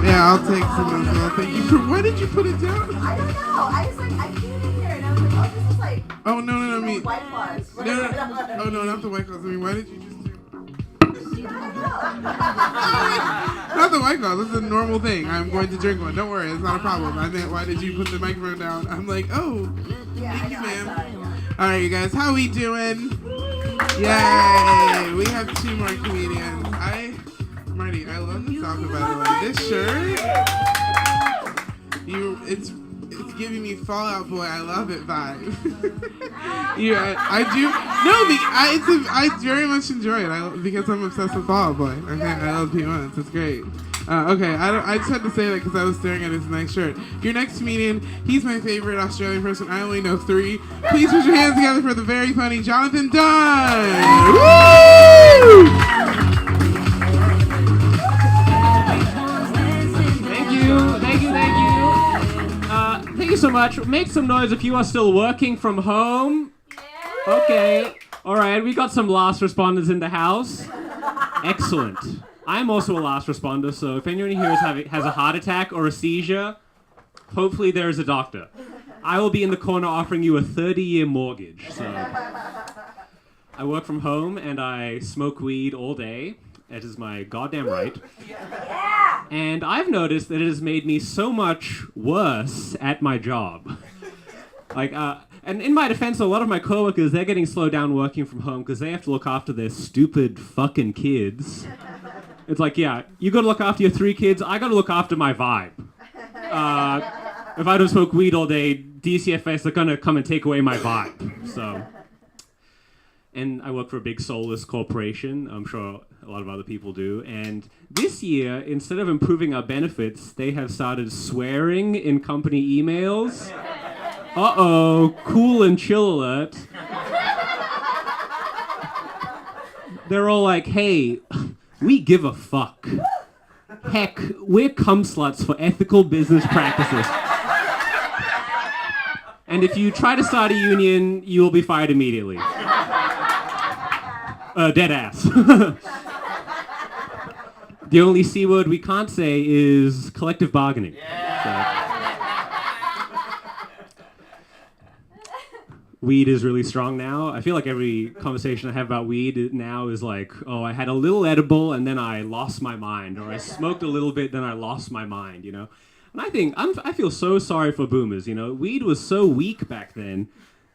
Yeah, I'll take some as well. Thank you. Why did you put it down? I don't know. I was like, I came in here and I was like, oh, this is like. Oh, no, I mean. White Claws. No. Oh, no, not the White Claws. I mean, why did you just do. Not the White Claws. This is a normal thing. I'm going to drink one. Don't worry. It's not a problem. I meant, why did you put the microphone down? I'm like, oh. Thank you, ma'am. All right, you guys. How we doing? Yay. We have 2 more comedians. Marty, I love the song, by the way. This shirt, it's giving me Fall Out Boy. I love it vibe. I do. No, I very much enjoy it. Because I'm obsessed with Fall Out Boy. Okay, I love P1. It's great. Okay, I just had to say that because I was staring at his nice shirt. Your next comedian, he's my favorite Australian person. I only know 3. Please put your hands together for the very funny Jonathan Dunn. Woo! Thank you so much. Make some noise if you are still working from home. Okay. All right. We got some last responders in the house. Excellent. I'm also a last responder, so if anyone here has a heart attack or a seizure, hopefully there is a doctor. I will be in the corner offering you a 30-year mortgage. So I work from home and I smoke weed all day. It is my goddamn right. And I've noticed that it has made me so much worse at my job. And in my defense, a lot of my coworkers, they're getting slowed down working from home because they have to look after their stupid fucking kids. It's like, yeah, you gotta look after your 3 kids, I gotta look after my vibe. If I don't smoke weed all day, DCFS are gonna come and take away my vibe. So, and I work for a big soulless corporation. I'm sure a lot of other people do. And this year, instead of improving our benefits, they have started swearing in company emails. Uh-oh, cool and chill alert. They're all like, hey, we give a fuck. Heck, we're cum sluts for ethical business practices. And if you try to start a union, you will be fired immediately. Dead ass. The only C word we can't say is collective bargaining. Weed is really strong now. I feel like every conversation I have about weed now is like, oh, I had a little edible and then I lost my mind, or I smoked a little bit, then I lost my mind, And I feel so sorry for boomers, Weed was so weak back then.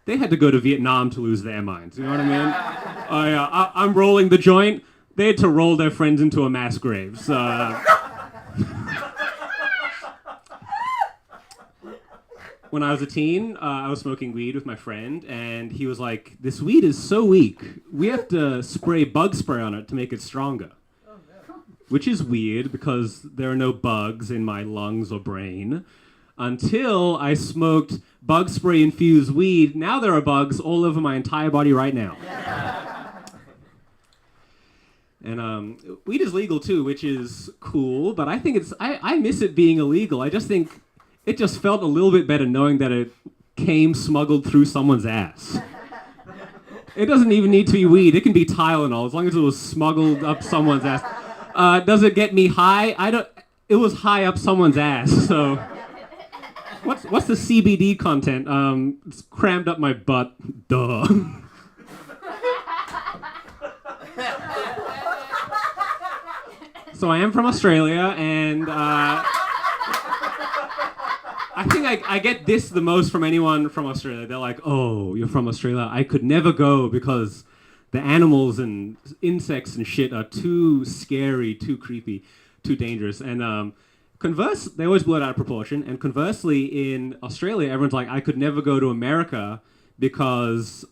They had to go to Vietnam to lose their minds, you know what I mean? I'm rolling the joint. They had to roll their friends into a mass grave. When I was a teen, I was smoking weed with my friend, and he was like, this weed is so weak, we have to spray bug spray on it to make it stronger. Which is weird, because there are no bugs in my lungs or brain. Until I smoked bug spray infused weed. Now there are bugs all over my entire body right now. And weed is legal too, which is cool. But I think I miss it being illegal. I just think it just felt a little bit better knowing that it came smuggled through someone's ass. It doesn't even need to be weed. It can be Tylenol as long as it was smuggled up someone's ass. Does it get me high? I don't. It was high up someone's ass. So, what's the CBD content? It's crammed up my butt. Duh. So I am from Australia, and I think I get this the most from anyone from Australia. They're like, "Oh, you're from Australia. I could never go because the animals and insects and shit are too scary, too creepy, too dangerous." And they always blow it out of proportion. And conversely, in Australia, everyone's like, "I could never go to America because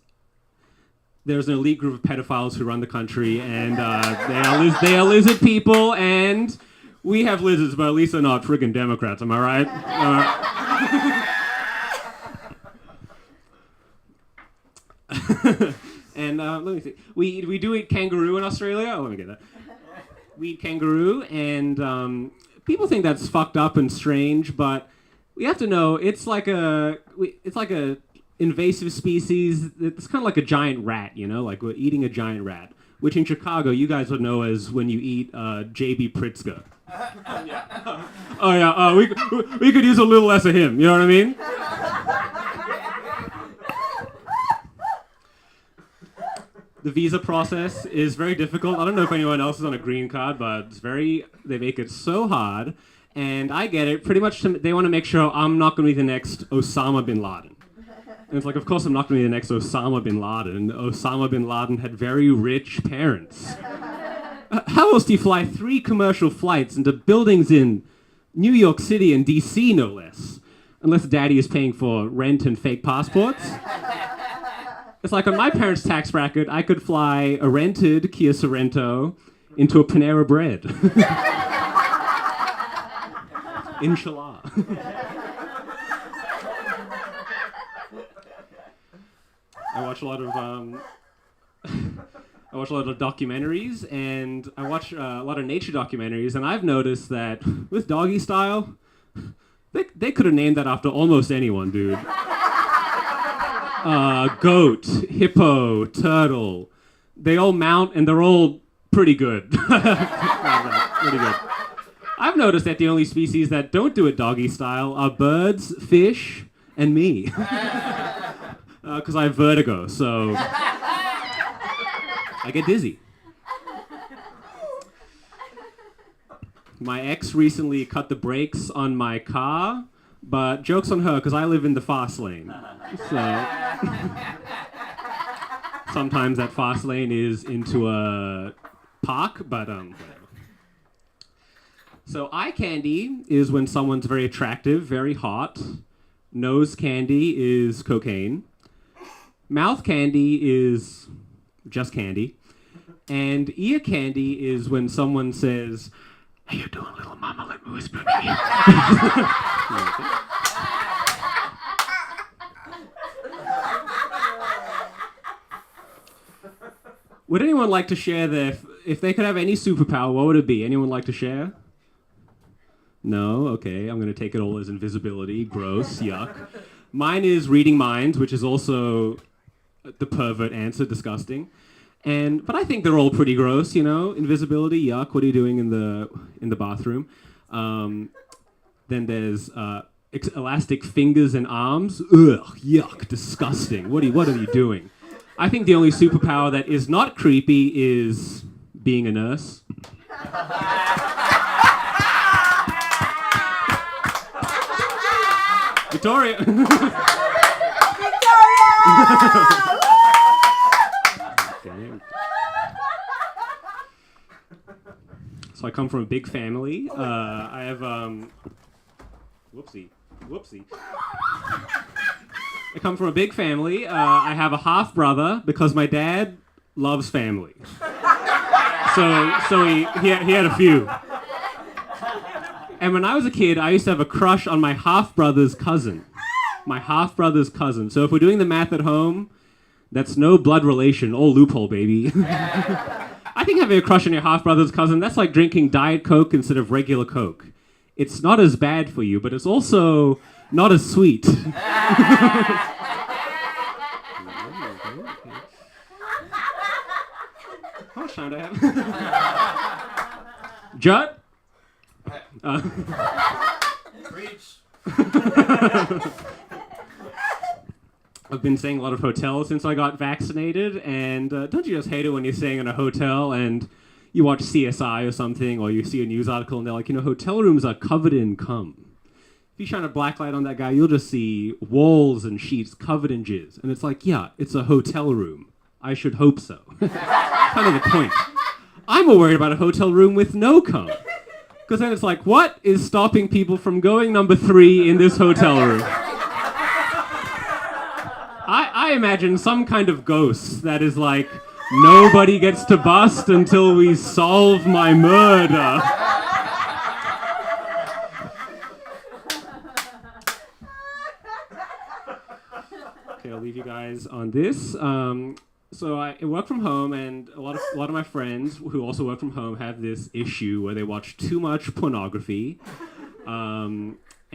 there's an elite group of pedophiles who run the country, and they are lizard people, and we have lizards, but at least they're not friggin' Democrats, am I right?" And let me see. We do eat kangaroo in Australia. Oh, let me get that. We eat kangaroo, and people think that's fucked up and strange, but we have to know it's like a invasive species. It's kind of like a giant rat, you know, like we're eating a giant rat, which in Chicago you guys would know as when you eat J.B. Pritzker. Oh yeah, we could use a little less of him. You know what I mean? The visa process is very difficult. I don't know if anyone else is on a green card, but they make it so hard. And I get it. Pretty much they want to make sure I'm not going to be the next Osama bin Laden. And it's like, of course I'm not going to be the next Osama bin Laden. Osama bin Laden had very rich parents. How else do you fly 3 commercial flights into buildings in New York City and DC, no less? Unless daddy is paying for rent and fake passports. It's like on my parents' tax bracket, I could fly a rented Kia Sorento into a Panera Bread. Inshallah. I watch a lot of documentaries, and I watch a lot of nature documentaries, and I've noticed that with Doggy Style, they could have named that after almost anyone, dude. Goat, hippo, turtle. They all mount, and they're all pretty good. Pretty good. I've noticed that the only species that don't do it doggy style are birds, fish, and me. Because I have vertigo, so I get dizzy. My ex recently cut the brakes on my car, but joke's on her because I live in the fast lane. So sometimes that fast lane is into a park, but whatever. So eye candy is when someone's very attractive, very hot. Nose candy is cocaine. Mouth candy is just candy. And ear candy is when someone says, "Hey, you doing, little mama? Let me whisper in your ear." Would anyone like to share if they could have any superpower, what would it be? Anyone like to share? No? Okay, I'm going to take it all as invisibility. Gross, yuck. Mine is reading minds, which is also the pervert answer, disgusting. But I think they're all pretty gross, you know? Invisibility, yuck. What are you doing in the bathroom? Then there's elastic fingers and arms. Ugh, yuck, disgusting. What are you doing? I think the only superpower that is not creepy is being a nurse. Victoria! So I come from a big family. I have, whoopsie. I come from a big family. I have a half brother because my dad loves family. So he had a few. And when I was a kid, I used to have a crush on my half brother's cousin. So if we're doing the math at home, that's no blood relation, all loophole, baby. I I think having a crush on your half-brother's cousin, that's like drinking Diet Coke instead of regular Coke. It's not as bad for you, but it's also not as sweet. How much time do I have? Judd? Preach. I've been staying a lot of hotels since I got vaccinated, and don't you just hate it when you're staying in a hotel and you watch CSI or something, or you see a news article and they're like, hotel rooms are covered in cum. If you shine a black light on that guy, you'll just see walls and sheets covered in jizz. And it's like, yeah, it's a hotel room. I should hope so. Kind of the point. I'm more worried about a hotel room with no cum. Because then it's like, what is stopping people from going number 3 in this hotel room? I imagine some kind of ghost that is like, nobody gets to bust until we solve my murder. Okay, I'll leave you guys on this. So I work from home, and a lot of my friends who also work from home have this issue where they watch too much pornography.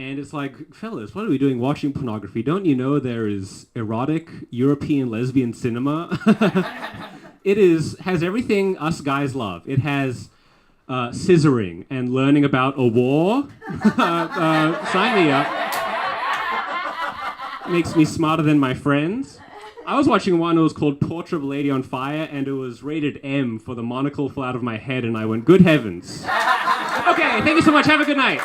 And it's like, fellas, what are we doing watching pornography? Don't you know there is erotic European lesbian cinema? It has everything us guys love. It has scissoring and learning about a war. Sign me up. Makes me smarter than my friends. I was watching one that was called Portrait of a Lady on Fire, and it was rated M for the monocle fell out of my head, and I went, good heavens. Okay, thank you so much. Have a good night.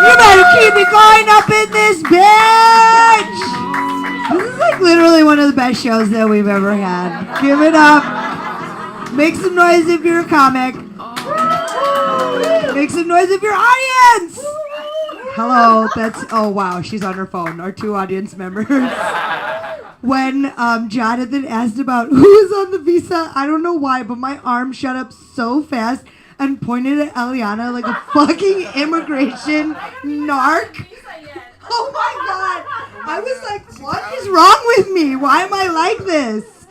You better keep me going up in this bitch! This is like literally one of the best shows that we've ever had. Give it up. Make some noise if you're a comic. Make some noise if you're audience! Hello, oh wow, she's on her phone. Our 2 audience members. When Jonathan asked about who was on the visa, I don't know why, but my arm shut up so fast and pointed at Eliana like a fucking immigration narc. Oh my god. I was like, what is wrong with me? Why am I like this?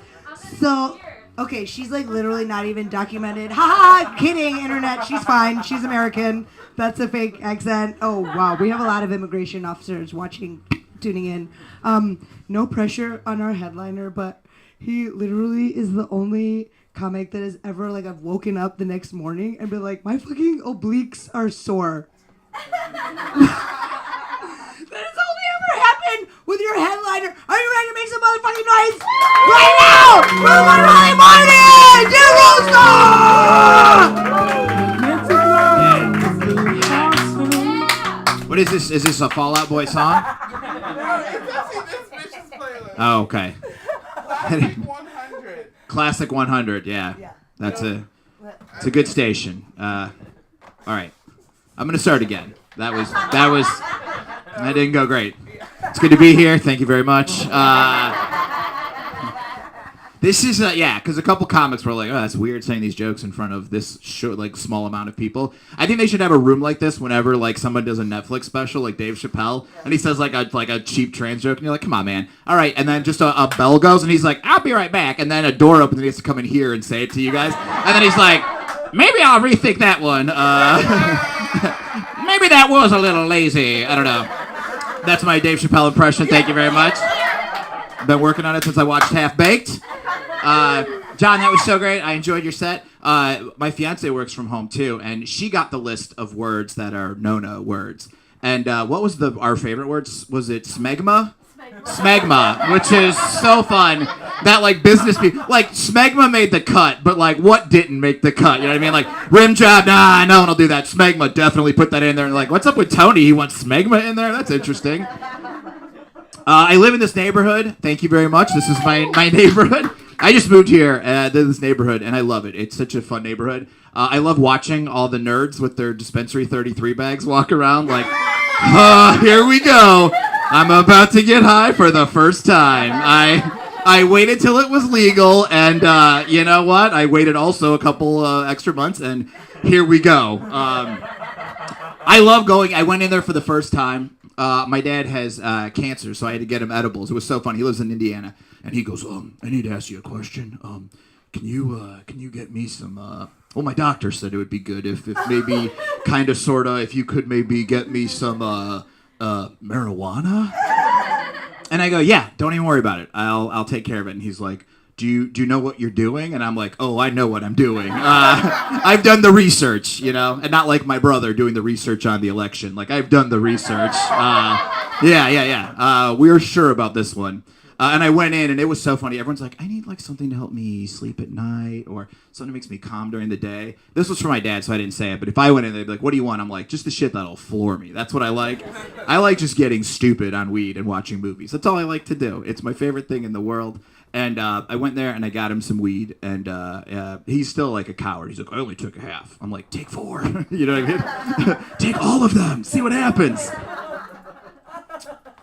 So, okay, she's like literally not even documented. Ha ha, kidding, internet. She's fine. She's American. That's a fake accent. Oh wow, we have a lot of immigration officers tuning in. No pressure on our headliner, but he literally is the only comic that has ever, like, I've woken up the next morning and been like, my fucking obliques are sore. That has only ever happened with your headliner. Are you ready to make some motherfucking noise? Right now! For the one Riley Martin! What is this? Is this a Fall Out Boy song? No, it's actually this bitch's playlist. Oh, okay. Classic 100. Classic 100, yeah. It's a good station. All right. I'm going to start again. That didn't go great. It's good to be here. Thank you very much. This is, because a couple comics were like, oh, that's weird saying these jokes in front of this small amount of people. I think they should have a room like this whenever, like, someone does a Netflix special, like Dave Chappelle, and he says, like a cheap trans joke, and you're like, come on, man. All right, and then just a bell goes, and he's like, I'll be right back, and then a door opens, and he has to come in here and say it to you guys, and then he's like, maybe I'll rethink that one. Maybe that was a little lazy. I don't know. That's my Dave Chappelle impression. Thank you very much. Been working on it since I watched Half Baked. John, that was so great. I enjoyed your set. My fiance works from home too, and she got the list of words that are no-no words. And what was our favorite words? Was it smegma? Smegma, which is so fun. That, like, business people, like, smegma made the cut, but, like, what didn't make the cut? You know what I mean? Like, rim job, nah, no one will do that. Smegma, definitely put that in there. And, like, what's up with Tony? He wants smegma in there? That's interesting. I live in this neighborhood. Thank you very much. This is my neighborhood. I just moved here to this neighborhood, and I love it. It's such a fun neighborhood. I love watching all the nerds with their Dispensary 33 bags walk around like, here we go. I'm about to get high for the first time. I waited till it was legal, and you know what? I waited also a couple extra months, and here we go. I love going. I went in there for the first time. my dad has cancer, so I had to get him edibles. It was so funny. He lives in Indiana, and he goes, I need to ask you a question. Can you get me some? Well, my doctor said it would be good if maybe kind of sorta if you could maybe get me some marijuana. And I go, yeah, don't even worry about it. I'll take care of it. And he's like, do you know what you're doing? And I'm like, oh, I know what I'm doing. I've done the research, and not like my brother doing the research on the election. Like, I've done the research. Yeah. We're sure about this one. And I went in, and it was so funny. Everyone's like, I need like something to help me sleep at night, or something that makes me calm during the day. This was for my dad, so I didn't say it. But if I went in, they'd be like, what do you want? I'm like, just the shit that'll floor me. That's what I like. I like just getting stupid on weed and watching movies. That's all I like to do. It's my favorite thing in the world. And I went there, and I got him some weed, and he's still like a coward. He's like, I only took a half. I'm like, take 4. You know what I mean? Take all of them. See what happens.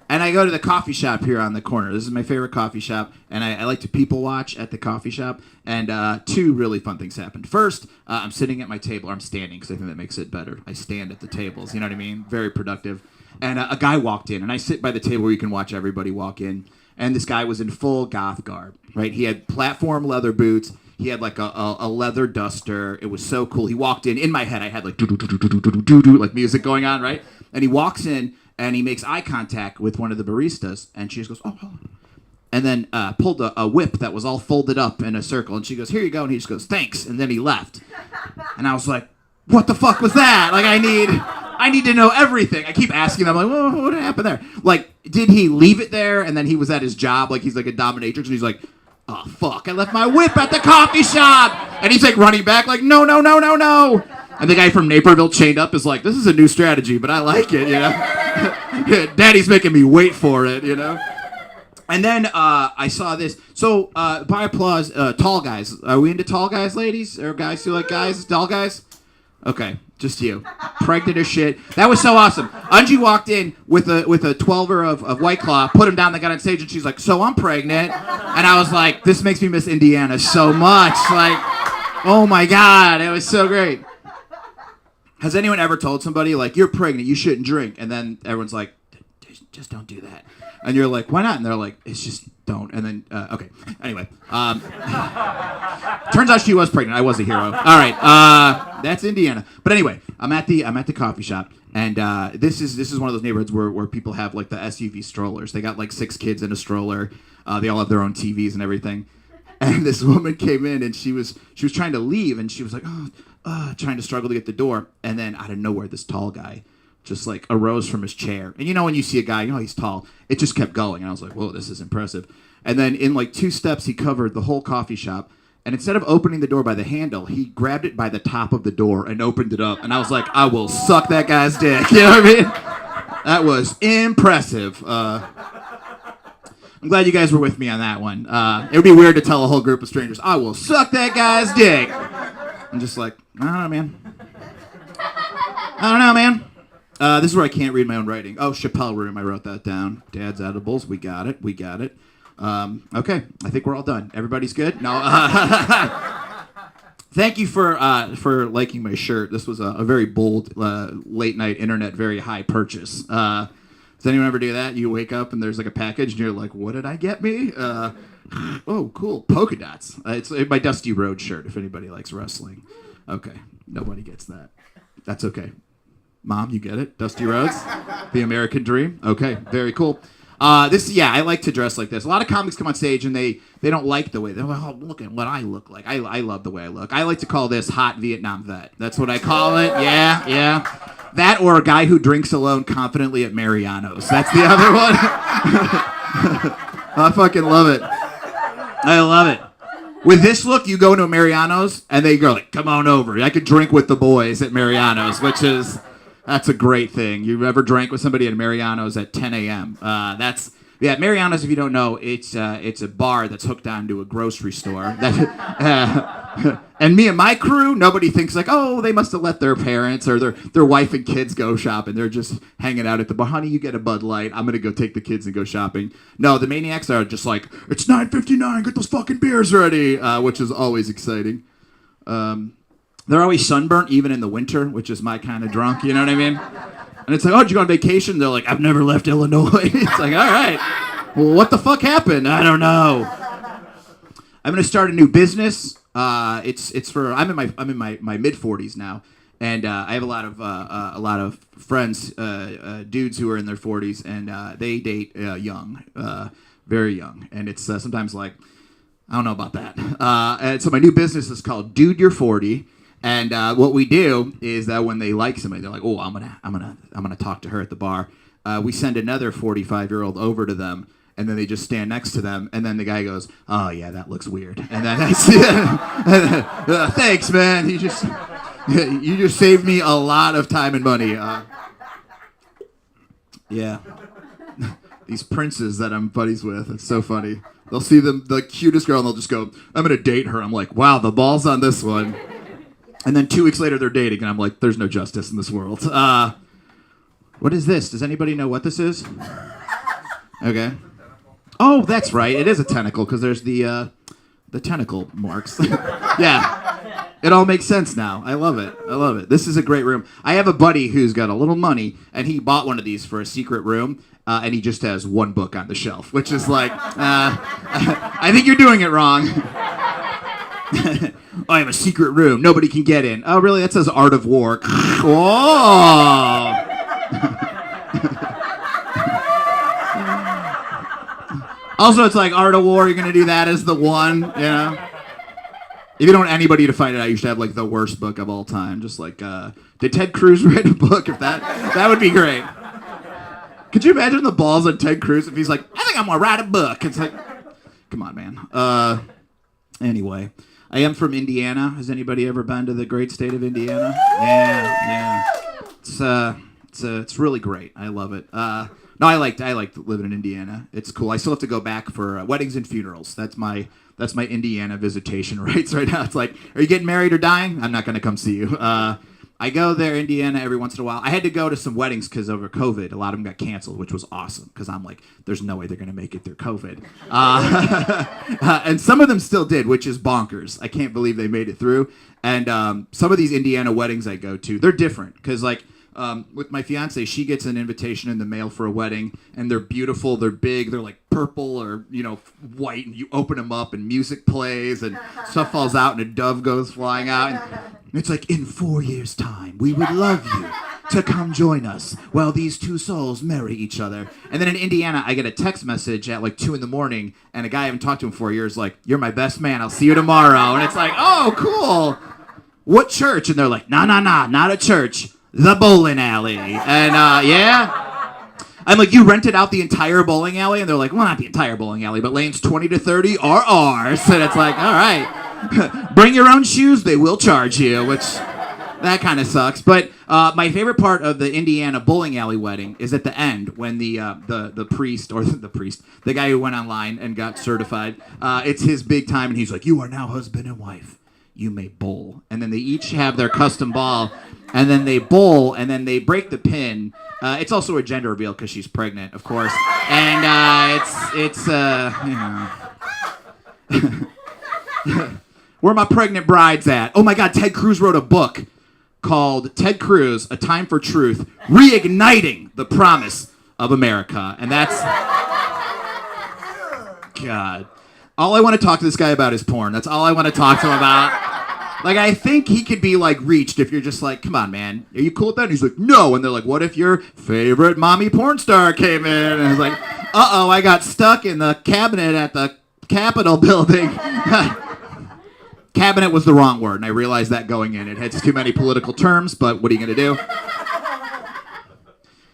And I go to the coffee shop here on the corner. This is my favorite coffee shop, and I like to people watch at the coffee shop. And 2 really fun things happened. First, I'm sitting at my table. Or I'm standing, because I think that makes it better. I stand at the tables. You know what I mean? Very productive. And a guy walked in, and I sit by the table where you can watch everybody walk in. And this guy was in full goth garb, right? He had platform leather boots. He had like a leather duster. It was so cool. He walked in my head, I had like do like music going on, right? And he walks in, and he makes eye contact with one of the baristas, and she just goes, oh, hold on. And then pulled a whip that was all folded up in a circle, and she goes, here you go, and he just goes, thanks, and then he left. And I was like, what the fuck was that? Like, I need to know everything. I keep asking them, like, well, what happened there? Like, did he leave it there, and then he was at his job, like he's like a dominatrix, and he's like, oh, fuck, I left my whip at the coffee shop. And he's like running back, like, no. And the guy from Naperville chained up is like, this is a new strategy, but I like it, Daddy's making me wait for it, And then I saw this. So, by applause, tall guys. Are we into tall guys, ladies? Or guys who like guys? Tall guys? Okay, just you. Pregnant as shit. That was so awesome. Angie walked in with a 12er of White Claw, put him down, they got on stage, and she's like, so I'm pregnant. And I was like, this makes me miss Indiana so much. Like, oh my God, it was so great. Has anyone ever told somebody, like, you're pregnant, you shouldn't drink, and then everyone's like, just don't do that. And you're like, why not? And they're like, it's just don't. And then, okay. Anyway. Turns out she was pregnant. I was a hero. All right. That's Indiana. But anyway, I'm at the coffee shop, and this is one of those neighborhoods where people have, like, the SUV strollers. They got, like, 6 kids in a stroller. They all have their own TVs and everything. And this woman came in, and she was trying to leave, and she was like, trying to struggle to get the door. And then out of nowhere, this tall guy just like arose from his chair. And when you see a guy, he's tall. It just kept going. And I was like, whoa, this is impressive. And then in like 2 steps, he covered the whole coffee shop. And instead of opening the door by the handle, he grabbed it by the top of the door and opened it up. And I was like, I will suck that guy's dick. You know what I mean? That was impressive. I'm glad you guys were with me on that one. It would be weird to tell a whole group of strangers, I will suck that guy's dick. I'm just like, I don't know, man. This is where I can't read my own writing. Oh, Chappelle Room. I wrote that down. Dad's edibles. We got it. Okay. I think we're all done. Everybody's good? No. Thank you for liking my shirt. This was a very bold late night internet very high purchase. Does anyone ever do that? You wake up and there's like a package and you're like, what did I get me? Oh, cool. Polka dots. It's my Dusty Rhodes shirt if anybody likes wrestling. Okay. Nobody gets that. That's okay. Mom, you get it? Dusty Rhodes? The American Dream? Okay. Very cool. I like to dress like this. A lot of comics come on stage and they don't like the way. They're like, oh, look at what I look like. I love the way I look. I like to call this hot Vietnam vet. That's what I call it. Yeah. That or a guy who drinks alone confidently at Mariano's. That's the other one. I fucking love it. I love it. With this look, you go into a Mariano's, and they go like, come on over. I could drink with the boys at Mariano's, that's a great thing. You ever drank with somebody at Mariano's at 10 a.m.? Mariano's, if you don't know, it's a bar that's hooked onto a grocery store. And me and my crew, nobody thinks like, oh, they must have let their parents or their wife and kids go shopping. They're just hanging out at the bar. Honey, you get a Bud Light. I'm going to go take the kids and go shopping. No, the maniacs are just like, it's 9:59. Get those fucking beers ready, which is always exciting. They're always sunburnt, even in the winter, which is my kind of drunk. You know what I mean? And it's like, oh, did you go on vacation? They're like, I've never left Illinois. It's like, all right. Well, what the fuck happened? I don't know. I'm gonna start a new business. I'm in my mid 40s now, and I have a lot of friends, dudes who are in their 40s, and they date young, very young, and it's sometimes like, I don't know about that. And so my new business is called Dude You're 40. And what we do is that when they like somebody, they're like, "Oh, I'm gonna talk to her at the bar." We send another 45-year-old over to them, and then they just stand next to them, and then the guy goes, "Oh yeah, that looks weird." And then I see, thanks, man. You just saved me a lot of time and money. Yeah, these princes that I'm buddies with, it's so funny. They'll see the cutest girl, and they'll just go, "I'm gonna date her." I'm like, "Wow, the ball's on this one." And then 2 weeks later, they're dating, and I'm like, there's no justice in this world. What is this? Does anybody know what this is? Okay. Oh, that's right. It is a tentacle, because there's the tentacle marks. Yeah. It all makes sense now. I love it. I love it. This is a great room. I have a buddy who's got a little money, and he bought one of these for a secret room, and he just has one book on the shelf, which is like, I think you're doing it wrong. I have a secret room. Nobody can get in. Oh, really? That says Art of War. Oh. Also, it's like Art of War. You're going to do that as the one, you know? If you don't want anybody to find it out, you should have, like, the worst book of all time. Just like, did Ted Cruz write a book? If that would be great. Could you imagine the balls on Ted Cruz if he's like, I think I'm going to write a book? It's like, come on, man. Anyway. I am from Indiana. Has anybody ever been to the great state of Indiana? Yeah. It's really great. I love it. No, I liked living in Indiana. It's cool. I still have to go back for weddings and funerals. That's my Indiana visitation rights right now. It's like, are you getting married or dying? I'm not going to come see you. I go there, Indiana, every once in a while. I had to go to some weddings because over COVID, a lot of them got canceled, which was awesome because I'm like, there's no way they're going to make it through COVID. And some of them still did, which is bonkers. I can't believe they made it through. And some of these Indiana weddings I go to, they're different because like with my fiance, she gets an invitation in the mail for a wedding, and they're beautiful, they're big, they're like purple or, you know, white, and you open them up and music plays and stuff falls out and a dove goes flying out. And it's like, in 4 years' time, we would love you to come join us while these two souls marry each other. And then in Indiana, I get a text message at like 2 a.m, and a guy I haven't talked to in 4 years like, you're my best man, I'll see you tomorrow. And it's like, oh, cool. What church? And they're like, nah, not a church. The bowling alley. And yeah. I'm like, you rented out the entire bowling alley? And they're like, well, not the entire bowling alley, but lanes 20 to 30 are ours. And it's like, all right. Bring your own shoes, they will charge you, which that kind of sucks. But my favorite part of the Indiana bowling alley wedding is at the end when the priest, or the guy who went online and got certified, it's his big time, and he's like, you are now husband and wife. You may bowl. And then they each have their custom ball, and then they bowl, and then they break the pin. It's also a gender reveal because she's pregnant, of course. And it's you know. Where my pregnant bride's at. Oh my God, Ted Cruz wrote a book called Ted Cruz, A Time for Truth, Reigniting the Promise of America. And that's... God. All I want to talk to this guy about is porn. That's all I want to talk to him about. Like, I think he could be, like, reached if you're just like, come on, man. Are you cool with that? And he's like, no. And they're like, what if your favorite mommy porn star came in? And I was like, uh-oh, I got stuck in the cabinet at the Capitol building. Cabinet was the wrong word, and I realized that going in. It has too many political terms, but what are you going to do?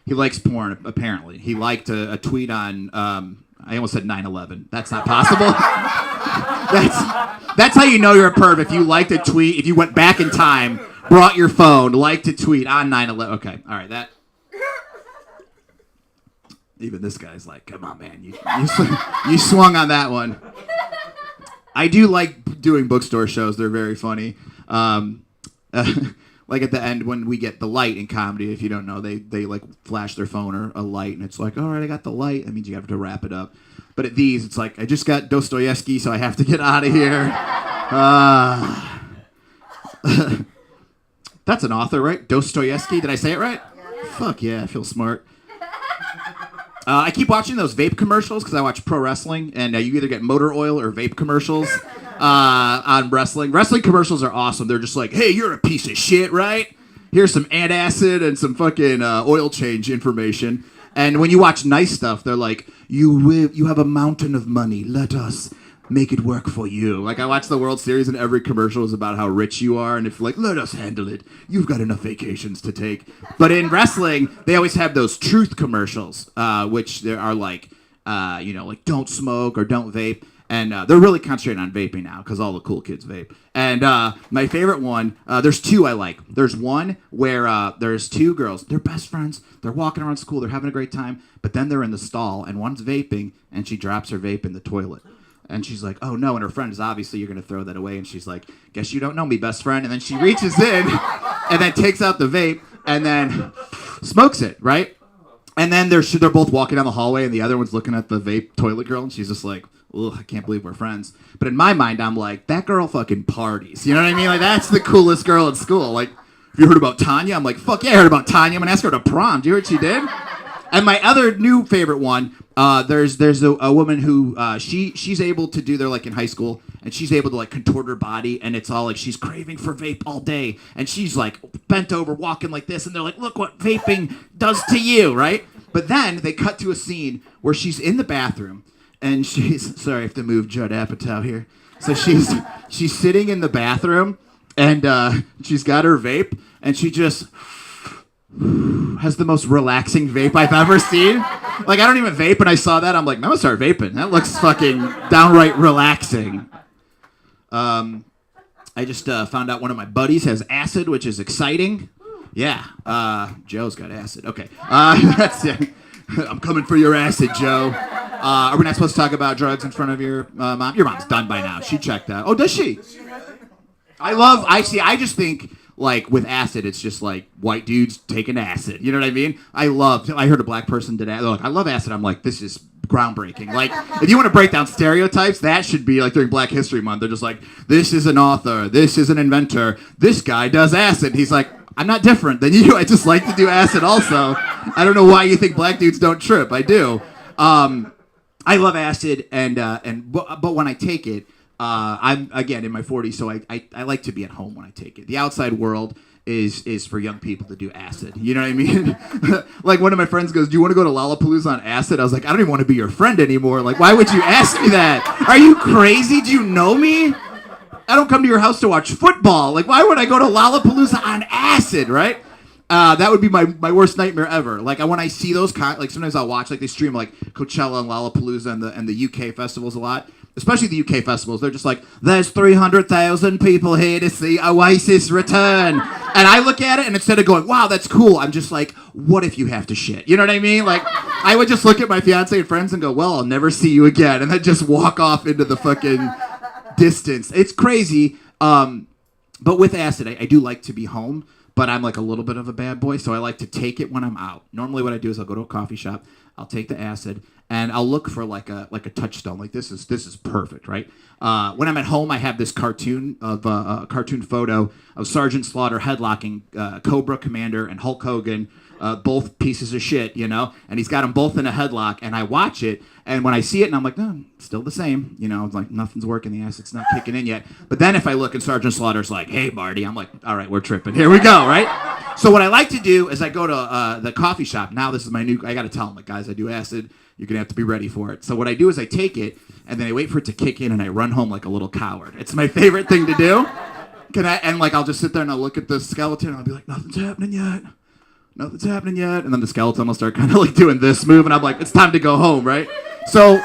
He likes porn, apparently. He liked a tweet on, I almost said 9/11. That's not possible. That's how you know you're a perv. If you liked a tweet, if you went back in time, brought your phone, liked a tweet on 9/11. Okay, all right, that... Even this guy's like, come on, man. You swung on that one. I do like doing bookstore shows. They're very funny. Like at the end when we get the light in comedy, if you don't know, they like flash their phone or a light, and it's like, all right, I got the light. That means you have to wrap it up. But at these, it's like, I just got Dostoevsky, so I have to get out of here. That's an author, right? Dostoevsky? Did I say it right? Fuck yeah, I feel smart. I keep watching those vape commercials because I watch pro wrestling, and you either get motor oil or vape commercials on wrestling. Wrestling commercials are awesome. They're just like, hey, you're a piece of shit, right? Here's some antacid and some fucking oil change information. And when you watch nice stuff, they're like, you have a mountain of money. Let us make it work for you. Like, I watch the World Series and every commercial is about how rich you are, and if like, let us handle it. You've got enough vacations to take. But in wrestling, they always have those truth commercials, which there are like, like don't smoke or don't vape. And they're really concentrating on vaping now because all the cool kids vape. And my favorite one, there's two I like. There's one where there's two girls. They're best friends. They're walking around school. They're having a great time. But then they're in the stall, and one's vaping, and she drops her vape in the toilet. And she's like, oh, no. And her friend is obviously, you're going to throw that away. And she's like, guess you don't know me, best friend. And then she reaches in and then takes out the vape and then smokes it, right? And then they're both walking down the hallway, and the other one's looking at the vape toilet girl, and she's just like, ugh, I can't believe we're friends. But in my mind, I'm like, that girl fucking parties. You know what I mean? Like, that's the coolest girl at school. Like, have you heard about Tanya? I'm like, fuck yeah, I heard about Tanya. I'm going to ask her to prom. Do you hear what she did? And my other new favorite one, there's a woman who she's able to do, they're like in high school, and she's able to like contort her body, and it's all like she's craving for vape all day, and she's like bent over walking like this, and they're like, look what vaping does to you, right? But then they cut to a scene where she's in the bathroom, and she's, sorry, I have to move Judd Apatow here. So she's sitting in the bathroom, and she's got her vape, and she just has the most relaxing vape I've ever seen. Like, I don't even vape, and I saw that. I'm like, I'm going to start vaping. That looks fucking downright relaxing. I just found out one of my buddies has acid, which is exciting. Yeah, Joe's got acid. Okay. That's it. I'm coming for your acid, Joe. Are we not supposed to talk about drugs in front of your mom? Your mom's done by now. She checked out. Oh, does she? I just think, like, with acid, it's just like white dudes taking acid. You know what I mean? I heard a black person did acid. They're like, I love acid. I'm like, this is groundbreaking. Like, if you want to break down stereotypes, that should be like during Black History Month. They're just like, this is an author. This is an inventor. This guy does acid. He's like, I'm not different than you. I just like to do acid also. I don't know why you think black dudes don't trip. I do. I love acid, but when I take it, I'm again in my 40s, so I like to be at home when I take it. The outside world is for young people to do acid. You know what I mean? Like, one of my friends goes, do you want to go to Lollapalooza on acid? I was like, I don't even want to be your friend anymore. Like, why would you ask me that? Are you crazy? Do you know me? I don't come to your house to watch football. Like, why would I go to Lollapalooza on acid, right? That would be my worst nightmare ever. Like, when I see those, like, sometimes I'll watch, like, they stream, like, Coachella and Lollapalooza and the UK festivals a lot. Especially the UK festivals. They're just like, there's 300,000 people here to see Oasis return. And I look at it, and instead of going, wow, that's cool, I'm just like, what if you have to shit? You know what I mean? Like, I would just look at my fiance and friends and go, well, I'll never see you again. And then just walk off into the fucking distance. It's crazy. But with acid, I do like to be home. But I'm like a little bit of a bad boy, so I like to take it when I'm out. Normally what I do is I'll go to a coffee shop, I'll take the acid, and I'll look for like a touchstone. Like, this is perfect, right? When I'm at home, I have this cartoon of a cartoon photo of Sergeant Slaughter headlocking Cobra Commander and Hulk Hogan, both pieces of shit, you know? And he's got them both in a headlock, and I watch it, and when I see it, and I'm like, no, still the same. You know, it's like, nothing's working, the acid's not kicking in yet. But then if I look and Sergeant Slaughter's like, hey, Marty, I'm like, all right, we're tripping. Here we go, right? So what I like to do is I go to the coffee shop. Now this is my new, I got to tell them, like, guys, I do acid. You're going to have to be ready for it. So what I do is I take it, and then I wait for it to kick in, and I run home like a little coward. It's my favorite thing to do. And like, I'll just sit there, and I'll look at the skeleton, and I'll be like, nothing's happening yet. Nothing's happening yet. And then the skeleton will start kind of like doing this move, and I'm like, it's time to go home, right? So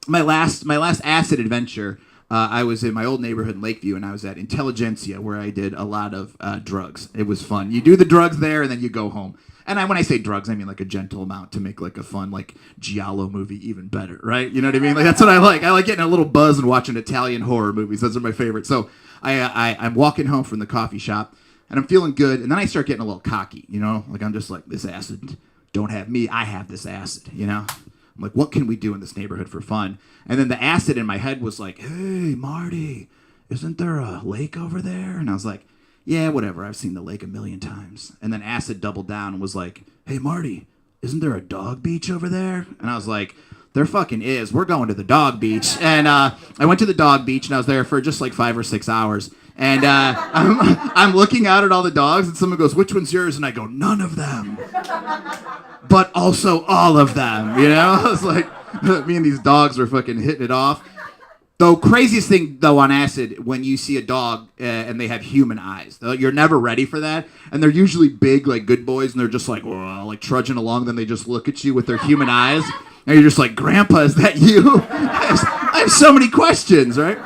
my last acid adventure, I was in my old neighborhood in Lakeview, and I was at Intelligentsia, where I did a lot of drugs. It was fun. You do the drugs there, and then you go home. And when I say drugs, I mean like a gentle amount to make like a fun, like, Giallo movie even better, right? You know what I mean? Like, that's what I like. I like getting a little buzz and watching Italian horror movies. Those are my favorite. So I'm walking home from the coffee shop, and I'm feeling good, and then I start getting a little cocky, you know? Like, I'm just like, this acid don't have me. I have this acid, you know? I'm like, what can we do in this neighborhood for fun? And then the acid in my head was like, hey, Marty, isn't there a lake over there? And I was like, yeah, whatever. I've seen the lake a million times. And then Acid doubled down and was like, hey, Marty, isn't there a dog beach over there? And I was like, there fucking is. We're going to the dog beach. And I went to the dog beach, and I was there for just like 5 or 6 hours. And I'm looking out at all the dogs, and someone goes, which one's yours? And I go, none of them. But also all of them, you know? I was like, me and these dogs were fucking hitting it off. The craziest thing, though, on Acid, when you see a dog and they have human eyes. You're never ready for that. And they're usually big, like good boys, and they're just like, whoa, like trudging along. Then they just look at you with their human eyes. And you're just like, Grandpa, is that you? I have so many questions, right?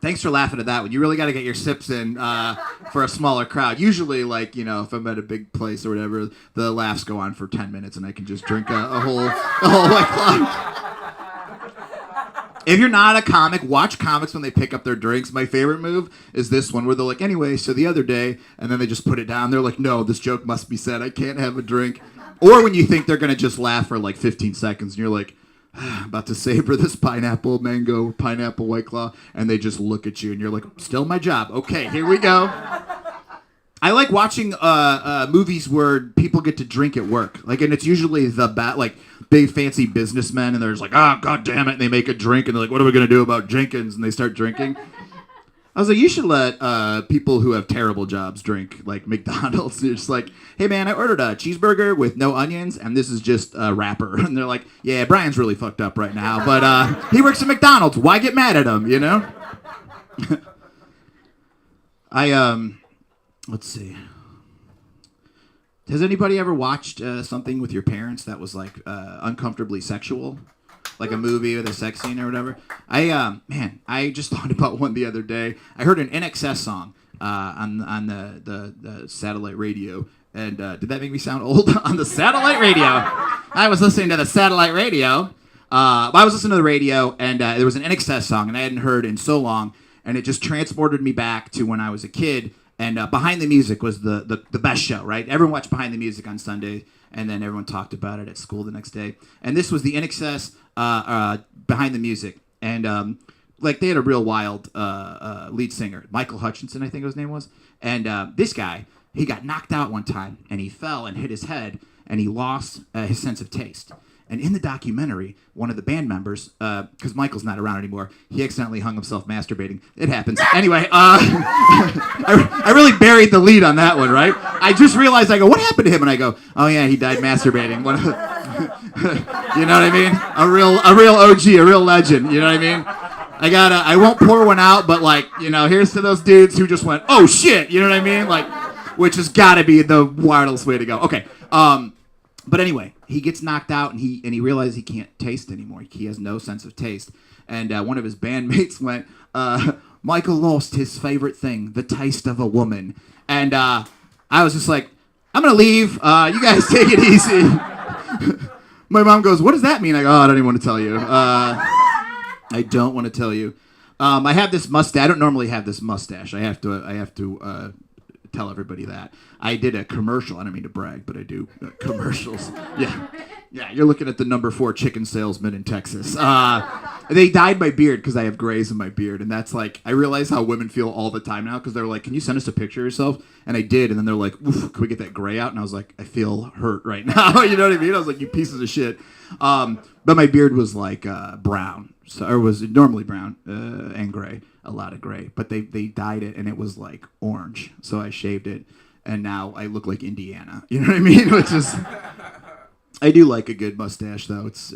Thanks for laughing at that one. You really got to get your sips in for a smaller crowd. Usually, like, you know, if I'm at a big place or whatever, the laughs go on for 10 minutes and I can just drink a whole White Claw. If you're not a comic, watch comics when they pick up their drinks. My favorite move is this one where they're like, anyway, so the other day, and then they just put it down. They're like, no, this joke must be said. I can't have a drink. Or when you think they're going to just laugh for like 15 seconds, and you're like, about to savor this pineapple, mango, pineapple White Claw, and they just look at you, and you're like, still my job. Okay, here we go. I like watching movies where people get to drink at work. Like, and it's usually like big fancy businessmen, and they're just like, oh, God damn it, and they make a drink, and they're like, what are we going to do about Jenkins? And they start drinking. I was like, you should let people who have terrible jobs drink, like McDonald's. They're just like, hey, man, I ordered a cheeseburger with no onions, and this is just a wrapper. And they're like, yeah, Brian's really fucked up right now, but he works at McDonald's. Why get mad at him, you know? Let's see. Has anybody ever watched something with your parents that was like uncomfortably sexual? Like a movie with a sex scene or whatever? I just thought about one the other day. I heard an NXS song on the satellite radio. And did that make me sound old? On the satellite radio. I was listening to the satellite radio. I was listening to the radio, and there was an NXS song, and I hadn't heard in so long. And it just transported me back to when I was a kid. And Behind the Music was the best show, right? Everyone watched Behind the Music on Sunday, and then everyone talked about it at school the next day. And this was the NXS Behind the Music. And like they had a real wild lead singer, Michael Hutchinson, I think his name was. And this guy, he got knocked out one time, and he fell and hit his head, and he lost his sense of taste. And in the documentary, one of the band members, because Michael's not around anymore, he accidentally hung himself masturbating. It happens. Anyway, I really buried the lead on that one, right? I just realized, I go, what happened to him? And I go, oh yeah, he died masturbating. You know what I mean? A real OG, a real legend. You know what I mean? I won't pour one out, but like, you know, here's to those dudes who just went, oh shit, you know what I mean? Like, which has got to be the wildest way to go. Okay. But anyway, he gets knocked out, and he realizes he can't taste anymore. He has no sense of taste. And one of his bandmates went, Michael lost his favorite thing, the taste of a woman. And I was just like, I'm going to leave. You guys take it easy. My mom goes, what does that mean? I go, oh, I don't even want to tell you. I don't want to tell you. I have this mustache. I don't normally have this mustache. I have to tell everybody that. I did a commercial. I don't mean to brag, but I do commercials. Yeah, you're looking at the number 4 chicken salesman in Texas. They dyed my beard because I have grays in my beard, and that's like, I realize how women feel all the time now, because they're like, can you send us a picture of yourself? And I did, and then they're like, oof, can we get that gray out? And I was like, I feel hurt right now. You know what I mean? I was like, you pieces of shit. But my beard was like brown, or was normally brown and gray, a lot of gray. But they dyed it, and it was like orange, so I shaved it. And now I look like Indiana. You know what I mean? Which is, I do like a good mustache though. It's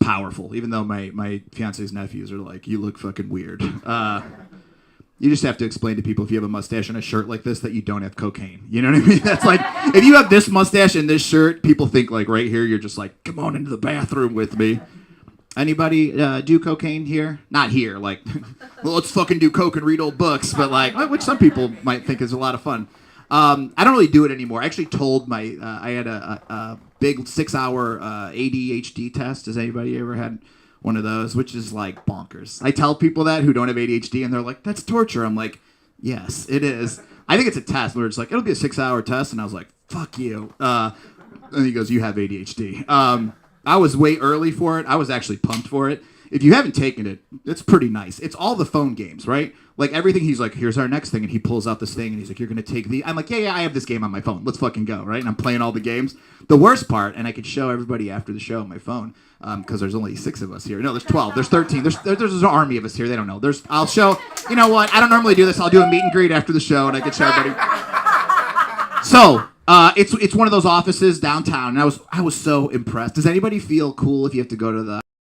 powerful. Even though my fiance's nephews are like, you look fucking weird. You just have to explain to people if you have a mustache and a shirt like this that you don't have cocaine. You know what I mean? That's like, if you have this mustache and this shirt, people think like right here you're just like, come on into the bathroom with me. Anybody do cocaine here? Not here, like, well, let's fucking do coke and read old books, but like, which some people might think is a lot of fun. I don't really do it anymore. I actually told I had a big 6-hour ADHD test. Has anybody ever had one of those? Which is like bonkers. I tell people that who don't have ADHD, and they're like, that's torture. I'm like, yes, it is. I think it's a test where it's like, it'll be a 6-hour test, and I was like, fuck you. And he goes, you have ADHD. I was way early for it. I was actually pumped for it. If you haven't taken it, it's pretty nice. It's all the phone games, right? Like everything, he's like, here's our next thing, and he pulls out this thing, and he's like, you're gonna take the. I'm like, yeah, I have this game on my phone. Let's fucking go, right? And I'm playing all the games. The worst part, and I could show everybody after the show on my phone, because there's only 6 of us here. No, there's 12. There's 13. There's an army of us here. They don't know. I'll show. You know what? I don't normally do this. I'll do a meet and greet after the show, and I can show everybody. So. It's one of those offices downtown, and I was so impressed. Does anybody feel cool if you have to go to the